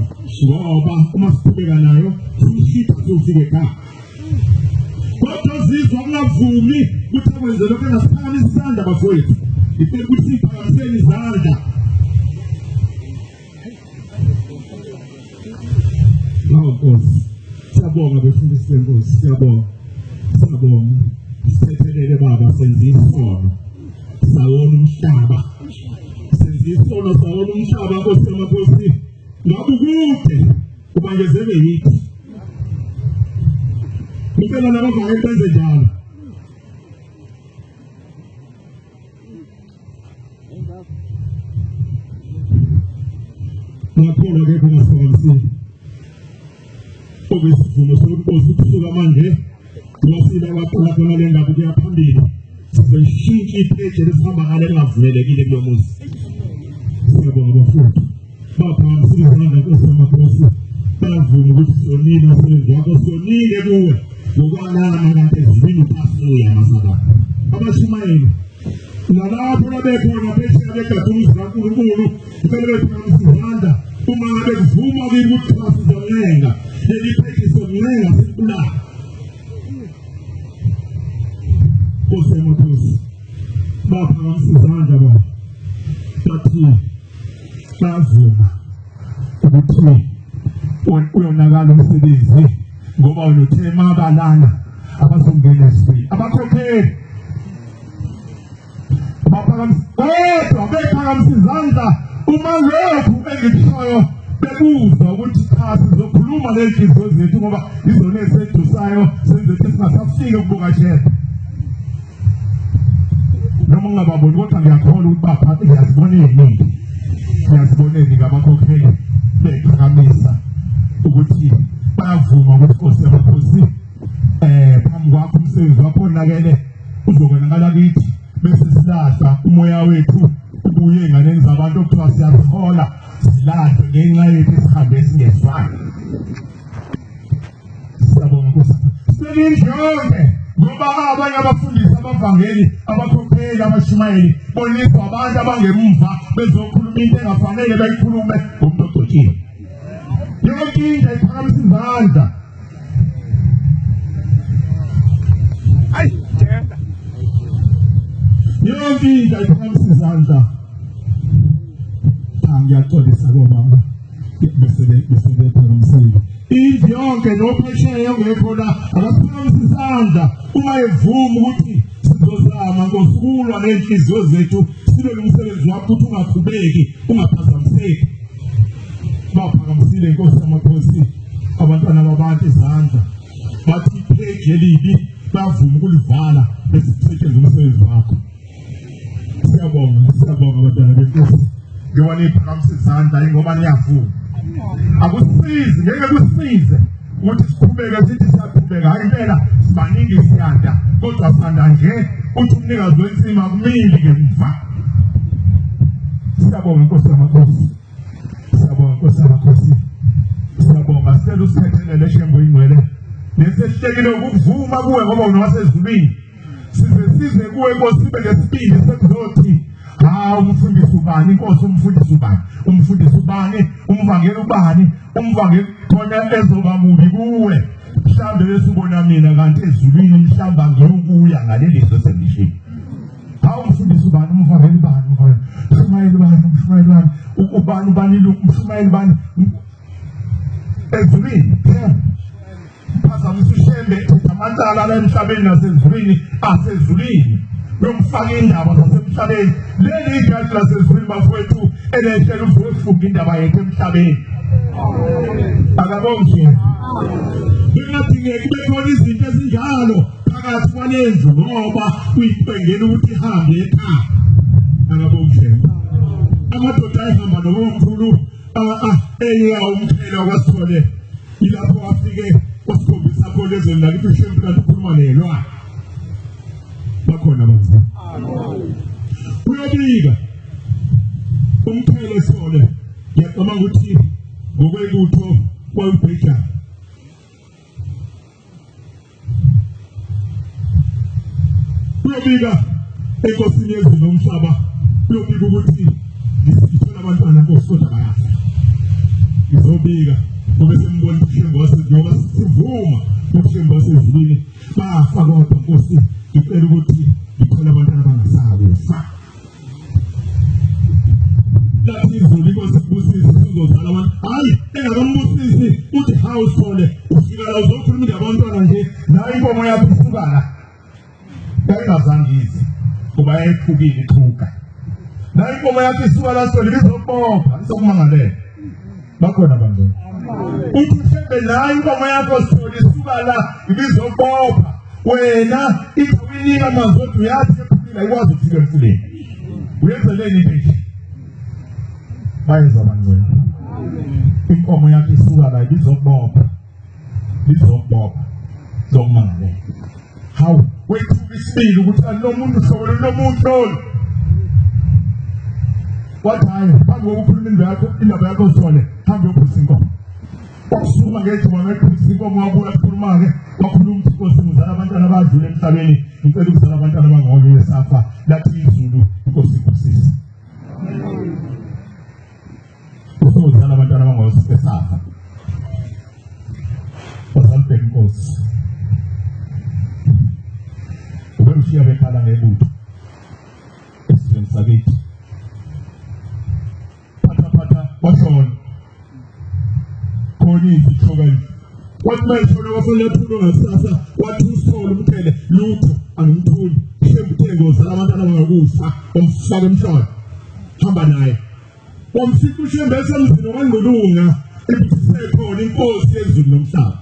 ngoba uma siqhubeka nayo sishitha sofike ekhaya kodwa zizwa kungavumi ukuthi akwenze lokho engasiphakamisa isandla bafowethu ipela ukuthi siphakamiseni izandla Nkosi siyabonga befundisi benkosi siyabonga sithethelele baba senze isono sawona umhlaba isono sawona umhlaba Nkosi yamakhosi ngabe kude kubangezeke yithi ngicela nabavanga benze njalo ngakholwa ke kungasokamsini okuyisivumo sokuNkosi kusuka manje wasile abaqala khona le ndaba kuya phambili sizoshintsha ipheje lesihamba ngale lingavumelekile kulo muzi siyabonga bafowethu baphamisa izandla Nkosi yamakhosi bavuma ukuthi sonile umsebenzi wakho sonile kuwe ngokwalana kanti ezibini upasuya masaba abashimayeli nalapho labekhona phesheya begadumuzi kaNkulunkulu kumele bephamisa izandla uma ngabe kuvuma ukuthi basizoncenga leli pheji soncenga sibulala Nkosi yamakhosi baphamisa izandla bathi bavuma ukuthi uyonakala umsebenzi ngoba unothema abalana abazongena esifeni abakhokheli kodwa bephakamisa izandla uma lokhu engikushoyo bebuzwa ukuthi cha sizokhuluma ngezinhliziyo zethu ngoba izona esedusayo senze ukuthi singasafiki ukubukashela noma ungababoni kodwa ngiyakholwa ukuthi baphathi ngiyaziboneni ngabakhokheli bephakamisa ukuthi bayavuma ukuthi Nkosi yamakhosi phambi kwakho umsebenzi wakho onakele uzokwenakala kithi bese silahla umoya wethu ubuye enganeni zabantu okuthiwa siyazikhola silahle ngenxa yethu isihambe singezwani. Siyabonga Nkosi seninjonge ngoba abanye abafundisi abavangeli abakhokheli abashumayeli boniswa abantu abangemva bezokhuluma into engafanele bayikhulume ngomuntu ogcotshile. Yonke into iphakamisa izandla. Yonke into iphakamisa izandla. Ngiyaxolisa ngomama bese bephakamisile. Indlu yonke nophesheya ongekho la akaphakamisa izandla uma evuma ukuthi sizozama ngosukulwa nenhliziyo zethu sibe nomsebenzi wakho ukuthi ungaqhubeki ungaphazamiseki. Baphakamisile Nkosi yamakhosi abantwana babantu izandla bathi iphege elibi bavuma ukulivala besisetshenziswa umsebenzi wakho. Siyabonga abantwana benkosi ngiwane iphakamisa izandla ngoba niyavuma. Akusizi ngeke kusize ukuthi siqhubeke sithi siyaqhubeka hayi impela sibaningi siyanda kodwa sanda nje uthi umnikazi wensima kumili ngemva. Siyabonga Nkosi yamakhosi. Siyabonga sicela usithethelele shembo ingcwele nesesihlekile ukuvuma kuwe ngoba unowasezulwini size kuwe Nkosi sibe lesibili sekuzothi umfundisi ubani Nkosi umfundisi ubani umvangeli ubani umvangeli khona ezoba mubi kuwe mhlawumbe besibona mina kanti ezulwini mhlawumbe ngiyukuya ngaleli sesendishini. Umfundisi ubani umvangeli ubani ubani umshumayeli bani ezulwini phazamisa ushembe amantala la emhlabeni nasezulwini asezulwini nomfaka indaba zasemhlabeni leli igazi lasezulwini bafowethu elehlela uvuka indaba yethu emhlabeni. Akabonge kungadingeki bekhona izinto ezinjalo phakathi kwalendlu ngoba uyibhengela ukuthi ihambe ekhaya. Akabonge amadoda ayihamba nomkhulu umphela kwaSithole ilapho afike wasikhombisa khona lezweni lakithi ushembu kanti ukhuluma nelwane bakhona abazali. Uyabika umphela eSithole ngiyacabanga ukuthi ngokwelutho kwayibheka uyabika enkosini yezulu nomhlaba uyabika ukuthi ngithola abantwana Nkosi kodwa bayafa. Ngizobika ngoba sembona ushembu ngoba sivuma ushembu wasezulwini bafa kodwa Nkosi ngicela ukuthi ngithola abantwana abangasakufa. Lathi izulu Nkosi kubusise sizozala abantu hayi engakambusisi uthi household ufika la uzokhuluma ngabantwana nje nayo inkomo yakho isuka la ayingazangizi kuba yayiphukile ithuka nayo inkomo yakho isuka la sole bizobopha isokumangalela bakhona abantu uthi mhlambe nayo inkomo yakho sole isuka la ibizobopha wena ithukinika amazwi uyathi ephila ikwazi ukufika emfuleni uyenzeleni into bayenza abantu inkomo yakhe isuka la ibizobopha zokumangalela. Hawu wethuka isibili ukuthi anomuntu hlobo nomuntu wathi hayi phambi kokukhuluma indaba yakho Sithole hambe uyophuza inkomo. Wakusukuma ngethuba ngephuza inkomo wabuya kukhuluma-ke wakhuluma ukuthi Nkosi ngizala abantwana abadlule emhlabeni ngicela ukuzala abantwana abangoke besafa lathi izulu Nkosi ikusisa. Uzala abantwana abangoke besafa. Wasambheka Nkosi. Ubushiya bekhala ngelutho. Esizweni sakithi. Phatha washona. uninzi hlokweni wathi mayishona wafanele phulwa ngasasa wathi usolo umthele lutho angimthuli shembuthenge ngozala abantwana bangakufa umfaka emhlolo hamba naye wamfika ushembesa emzini wangqulunga ebusisekhona inkosi yezulu nomhlaba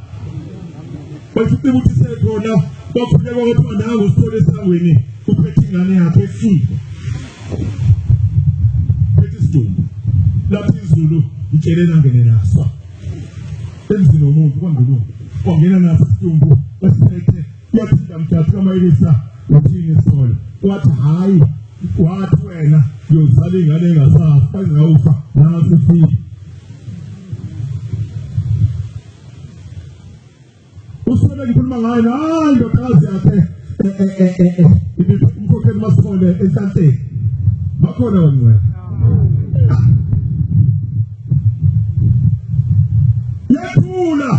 wafika ubusisekhona wakhuleka kwathiwa nangu usithole esangweni uphethe ingane yakhe efile phethe isidumbu lapho izulu itshelena ngene naso emzini womuntu kwangqulunga wangena naso isidumbu wasiphethe yaphinda mthathu kamayelisa uthini isithole wathi hayi wathi wena yozala ingane engasafa engawufa nasi ifile usole ngikhuluma ngayo hayi ndokazi yakhe umkhokheli masifole enhlanhleni bakhona wangcwela yathula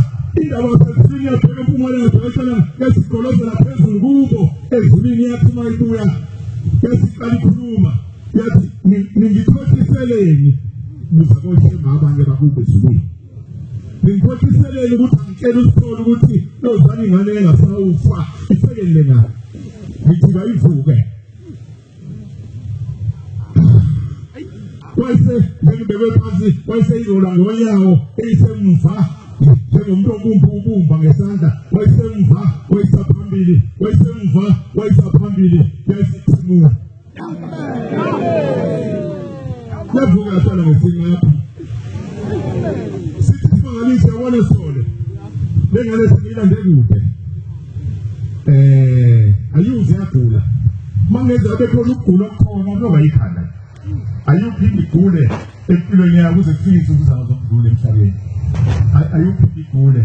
indaba sesini yabheka empumalanga bhekela yasigolozela phezulu kubo ezulwini yathi mayibuya yasiqala ikhuluma yathi ningikhohliseleni muzakoshema abanye bakube ezulwini ningikhohliseleni ukuthi ngitshela usithole ukuthi lozala ingane engasawufa isekele nayo ngithi bayivuke wayise ngibekwe phansi wayise izola ngonyawo eyisemva njengomuntu obumba ngesandla wayisemva wayisaphambili wayisemva wayisaphambili yasithimula yavuka yasala ngesinqaphi sithi simangalise yabona sole lengane sengilande kude ayuze yagula mangeza bekhona ukugula okukhona ngoba yikhanda ayuphindi igule empilweni yakho uze kufike insuku zazo zokugula emhlabeni ayuphindi igule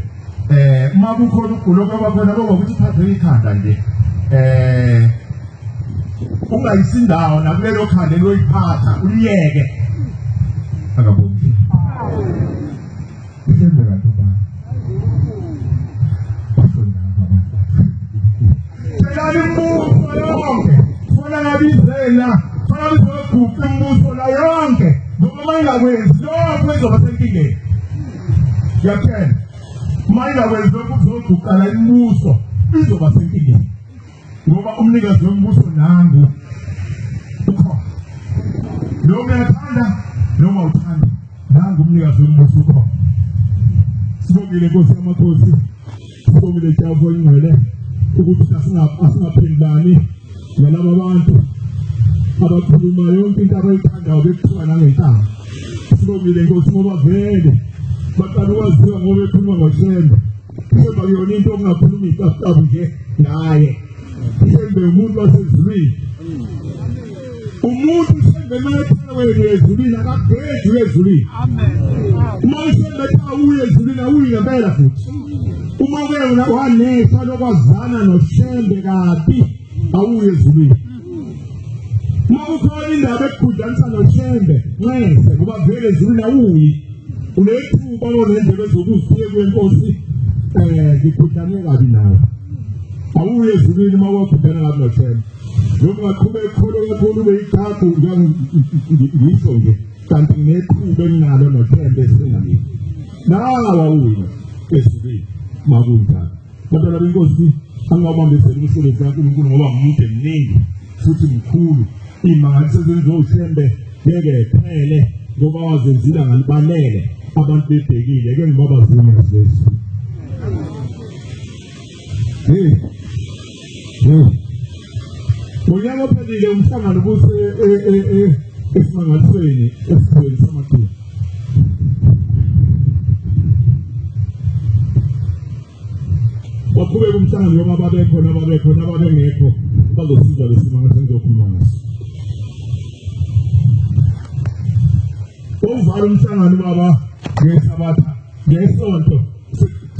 uma kukhona ukugula okwabakhona ngoba ukuthi uphathe ikhanda nje ungayisindawo nakulelo khanda loyiphatha uliyeke akaboni isenzeka ntoba selani mbuso yonke funa ngabizela funa bizogubha imbuso la yonke ngoba mayingakwenzi lokho ezoba senkingeni yaphela mayingakwenzi lokho kuzogubhana imbuso izoba senkingeni ngoba umnikazi wombuso nangu ukhona noma uyathanda noma uthanda nangu umnikazi wombuso ukhona sibongile Nkosi yamakhosi sibongile Jehova ingcwele ukuthi asingaphendlani nalabo abantu abakhuluma yonke into abayithandayo bekuthiwa nangenhlamba sibongile Nkosi ngoba vele baqala ukwaziwa ngoba bekhuluma ngoshembe kuba kuyona into ongakhuluma itafu nje naye shembe umuntu wasezulwini umuntu shembe mayephela wena ezulwini akagedi ezulwini uma ushembe xa uye ezulwini awuyi ngempela futhi uma wena wanesa lokwazana noshembe kabi awuye ezulwini uma ukhona indaba ekudlanisa noshembe nxese ngoba vele ezulwini awuyi unethuba lonendlela zokuziye kwenkosi ngikudlane kabi nawe awuye ezulwini uma wakudlana kabi noshembe noma ungaqhubeka khona kakhulu beyiqhaqa ngisho nje kanti ngethuba enginalo noshembe esingamini nawa uwina ezulwini makunjani kodwa inkosi angabambisela umsebenzi kaNkulunkulu ngoba umuntu emningi futhi mkhulu imangaliso zenzoshembe ngeke phele ngoba wazenzile ngalibalele abantu bebhekile ke ngoba zimwe zezwe Unyaka ophelile umhlangano buse esimangalisweni esibweni samaqhinga waqhubeka umhlangano ngoba babekhona ababengekho bazosiza lesimangaliso engizokhuluma ngaso uvala umhlangano baba ngesabatha ngesonto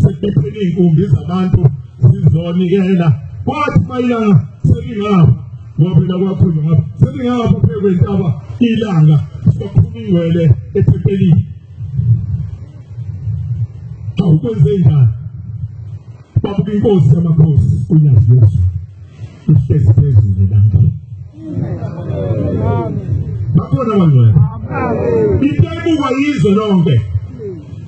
sekuphelile inkumbi zabantu sizonikela kwathi mayilanga selingapha ngoba phela kwakhona ngapha selingapha phela kwentaba ilanga sokhuluma ingwele ethempelini awukwenze njani baba inkosi yamakhosi unyazi Yesu uhlezi phezulu lapha bakhona bangcwele into ebuka yizwe lonke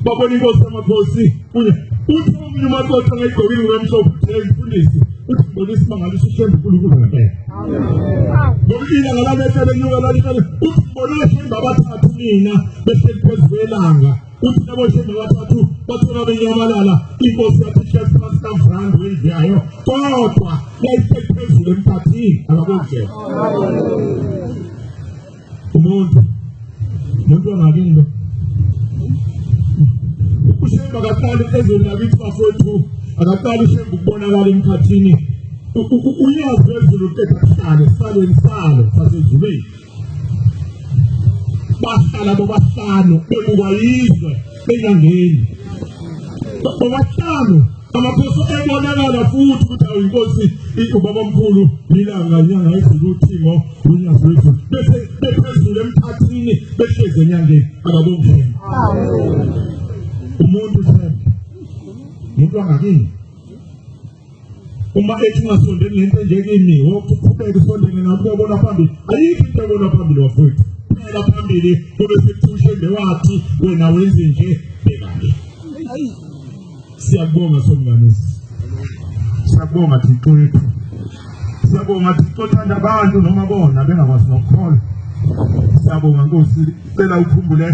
babona inkosi yamakhosi kunye uthi omunye umakhosi angayigqokile ngamhlophe uyayifundisa uthi ngibonisa imangaliso ushembe uNkulunkulu ngempela ngokuphila ngalabehlele nyuka lalihlele uthi ngibona ushembe abathathu mina behleli phezu kwelanga uthi labo shembe abathathu bathola benyamalala inkosi yathi Chef Pastor Brand wenziyayo kodwa yayihleli phezulu emkhathini akabonke umuntu angakini ushembe akaqali ezweni lakithi bafowethu akaqali ushembe ukubonakala emkhathini uyazi ezulu ekhaya salweni salo sasezulwini bahlala bobahlanu bebukwayizwe benyangeni bobahlanu amakhosi ebonakala futhi ukuthi awuyinkosi ubaba omkhulu ilanga inyanga yezulu uthingo unyazo wezulu bese bephezulu emkhathini behleze enyangeni akabonke umuntu sembe into angakini uma ethi ungasondeli ngento njengeni wokuqhubeka usondele ngakho uyabona phambili ayikho into ebona phambili wafowethu phela phambili kube sekuthushe wathi wena wenze nje bekade siyabonga somnganisi siyabonga Thixo wethu siyabonga Thixo uthanda abantu noma bona bengakwazi nokukholwa siyabonga Nkosi cela ukhumbule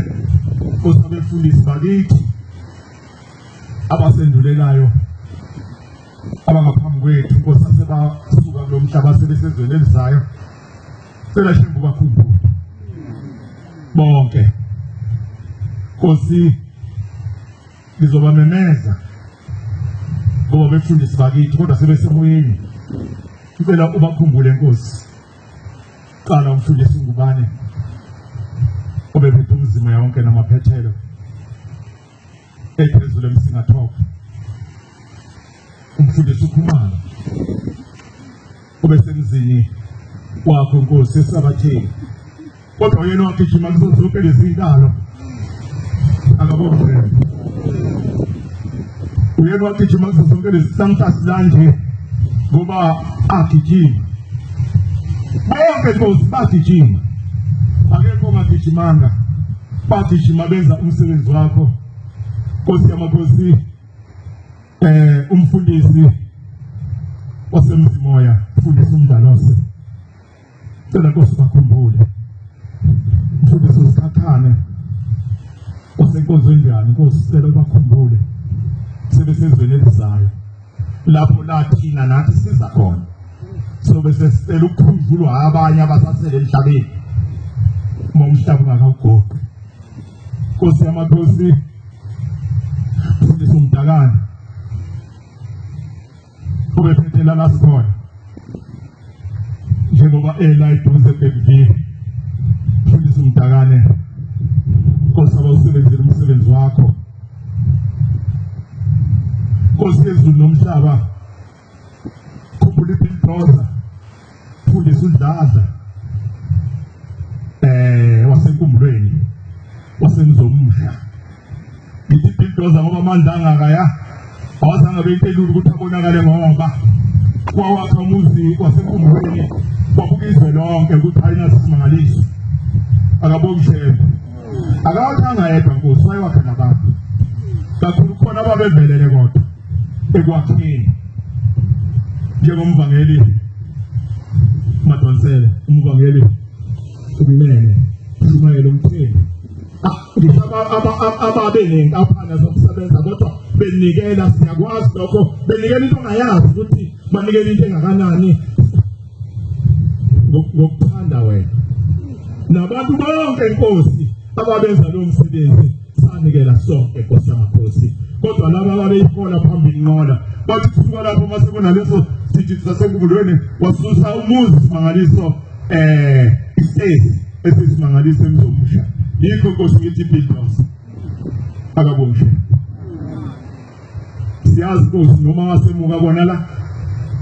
Nkosi abefundisi bakithi abasendulelayo abangaphambi kwethu Nkosi asebasuka kulo mhlaba sebesezweni elizayo cela shembu bakhumbule bonke Nkosi ngizobamemeza ngoba befundisi bakithi kodwa sebesemoyeni ngicela ubakhumbule Nkosi qala umfundisi ngubane obephethe umzima yonke namaphethelo ephezulu emsingathoka umfundisi ukhumalo obesemzini wakho Nkosi esabatheni kodwa yena wagijima kuzo zonke lezi inkalo akabonge uyena wagijima kuzo zonke lezi samthasi lanje ngoba agijima bonke Nkosi bagijima akekho ongagijimanga bagijima benza umsebenzi wakho Nkosi yamakhosi umfundisi wasemzimoya umfundisi umdalose cela Nkosi bakhumbule umfundisi uSikhakhane osenkonzweni njani Nkosi cela bakhumbule sebesezweni elizayo lapho lathina nathi siza khona sobe sesicela ukukhunjulwa abanye abasasele emhlabeni umhlaba ungakawugoqi Nkosi yamakhosi umfundisi umdakane obephethela la sikhona njengoba eduze bekuvile umfundisi umdakane Nkosi abawusebenzile umsebenzi wakho Nkosi yezulu nomhlaba khumbula iPildoza umfundisi uDladla wasenkumbulweni wasemzomsha ngithi iPildoza ngoba amandla angakaya awazange bentelula ukuthi abonakale ngoba kwawakha umuzi wasenkumbulweni kwabukizwe lonke ukuthi ayina sisimangaliso akabongishe akawathanga yedwa Nkosi wayewakha nabantu kakhulu khona ababevelele kodwa ekwakheni njengomvangeli Madonsela umvangeli umnene uShumayela umtheni ababene aphana zokusebenza kodwa benikela siyakwazi lokho benikela into ongayazi ukuthi banikela into engakanani ngokuthanda wena nabantu bonke Nkosi ababenza lo msebenzi sanikela sonke Nkosi yamakhosi kodwa laba ababeyihola phambili inqola bathi kusuka lapho mase kunaleso sithi sasenkumbulweni wasusa umuzi simangaliso isesi esisimangaliso emzomusha yikho Nkosi ngithi iPildoza akabongishe siyazi Nkosi noma wasemuka bona la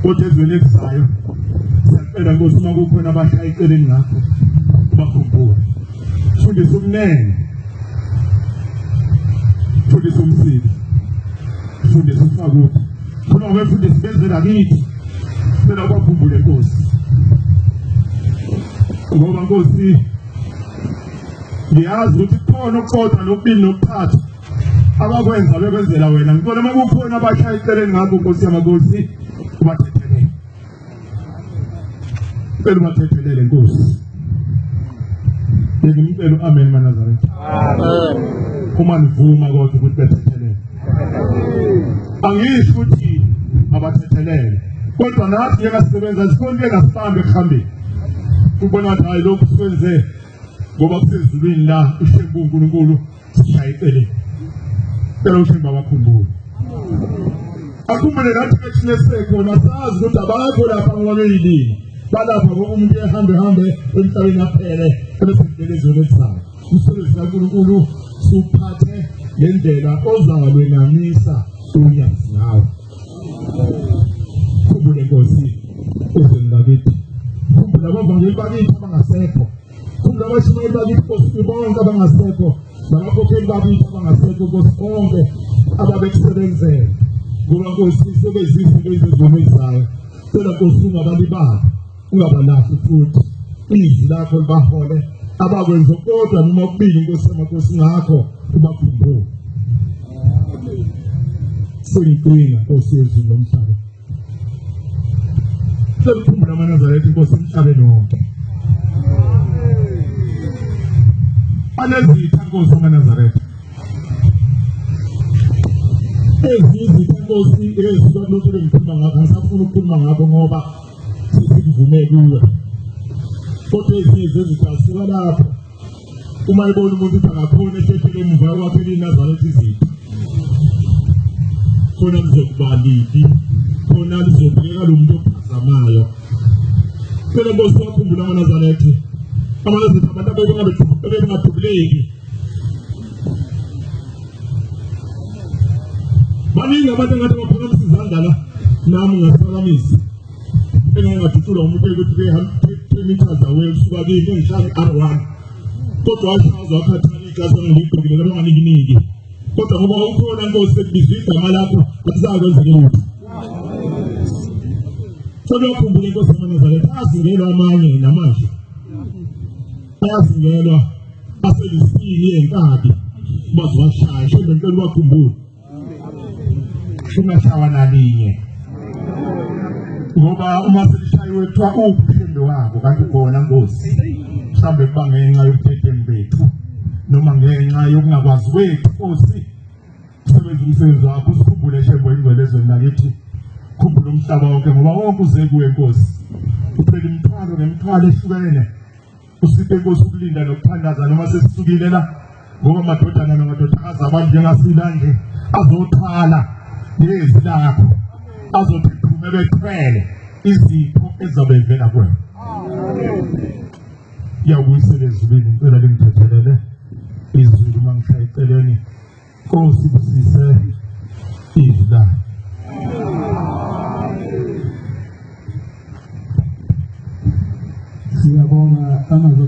kodwa ezweni elizayo siyacela Nkosi uma kukhona abashaya eceleni ngakho bakhumbule fundisa umnene fundisa umsili fundisa ufakuthi khona wefundisa bezela kithi phela bakhumbule Nkosi ngoba Nkosi ngiyazi ukuthi khona ukuqoqa lokubili nokuthathu abakwenza bekwenzela wena ngicela uma kukhona abashaya eceleni ngakho Nkosi yamakhosi ubathethelele ngicela ubathethelele Nkosi ngicela amen maNazaretha amen uma nivuma kodwa ukuthi bethethelele angisho ukuthi abathethelele kodwa nathi ngiyasisebenza sikonke ngasihambe ekuhambeni ubona ukuthi hayi lokhu sikwenze ngoba kusezulwini la ushembu uNkulunkulu sishaya eceleni phela ushembu abakhumbula akhumbule nathi ethine sekhona sazi ukuthi abakho lapha ngokwelini balapha ngoba umuntu ehambe emhlabeni aphele bese sidelezwe lesizwe usebenza kaNkulunkulu suphathe ngendlela ozalwenanisa unyazi ngawo khumbule Nkosi ezweni lakithi khumbula abavangeli bakithi abangasekho khumbula abashumayeli bakithi Nkosi bonke abangasekho nabakhokheli bakithi abangasekho Nkosi bonke ababekusebenzela ngoba Nkosi sebezizinto ezizomezayo cela Nkosi ungabalibali ungabalahli futhi izwi lakho libahole abakwenza kodwa noma kubili Nkosi yamakhosi ngakho ubakhumbule sengicela Nkosi yezulu nomhlaba sekukhumbula maNazaretha Nkosi emhlabeni wonke anezitha Nkosi maNazaretha ezizitha Nkosi ezibalokhu ngikhuluma ngakho ngisafuna ukukhuluma ngakho ngoba sikuvume kuwe kodwa ezizitha sika lapho uma ibona umuntu ukuthi akakhona esethele emuva wakhe iNazaretha izitha khona lizokubaliphi khona lizobheka lo muntu ophazamayo phela Nkosi wakhumbula maNazaretha abantu abengathubuleki baningi abantu engathi baphakamisa izandla la nami ngaphakamisa engangathutula umuntu ukuthi behambe 3 meters away kusuka kimi ngishaya R1 kodwa washaza wakhathala igazi ngigqokile lapha nganingi kodwa ngoba ukhona Nkosi ekubizwa igama lakho akusakwenzeke lutho sokukhumbula Nkosi maNazaretha azingelwa amanye namanje ayazingelwa aselisini enkabi bazwashaya shembe ngicela ubakhumbule ungashawa nalinye ngoba uma selishayiwe ethiwa uphembe wabo kanti khona Nkosi mhlambe bangenxa yobuthetheni bethu noma ngenxa yokungakwazi kwethu Nkosi kusebenza umsebenzi wakho usikhumbule shembe ingcwele ezweni lakithi khumbula umhlaba wonke ngoba wonke uze kuwe Nkosi uphela imithwalo nemithwalo ehlukene usiphe Nkosi ukulinda nokuthandaza noma sesisukile la ngoba amadodana namadodakazi abantu njengasila nje azothala lezi lakho azothi phume bethwele izipho ezabevela kuwena yawuyisele ezulwini ngicela lingithethelele izulu mangishaya eceleni Nkosi busise izwi lakho siyabonga amazwi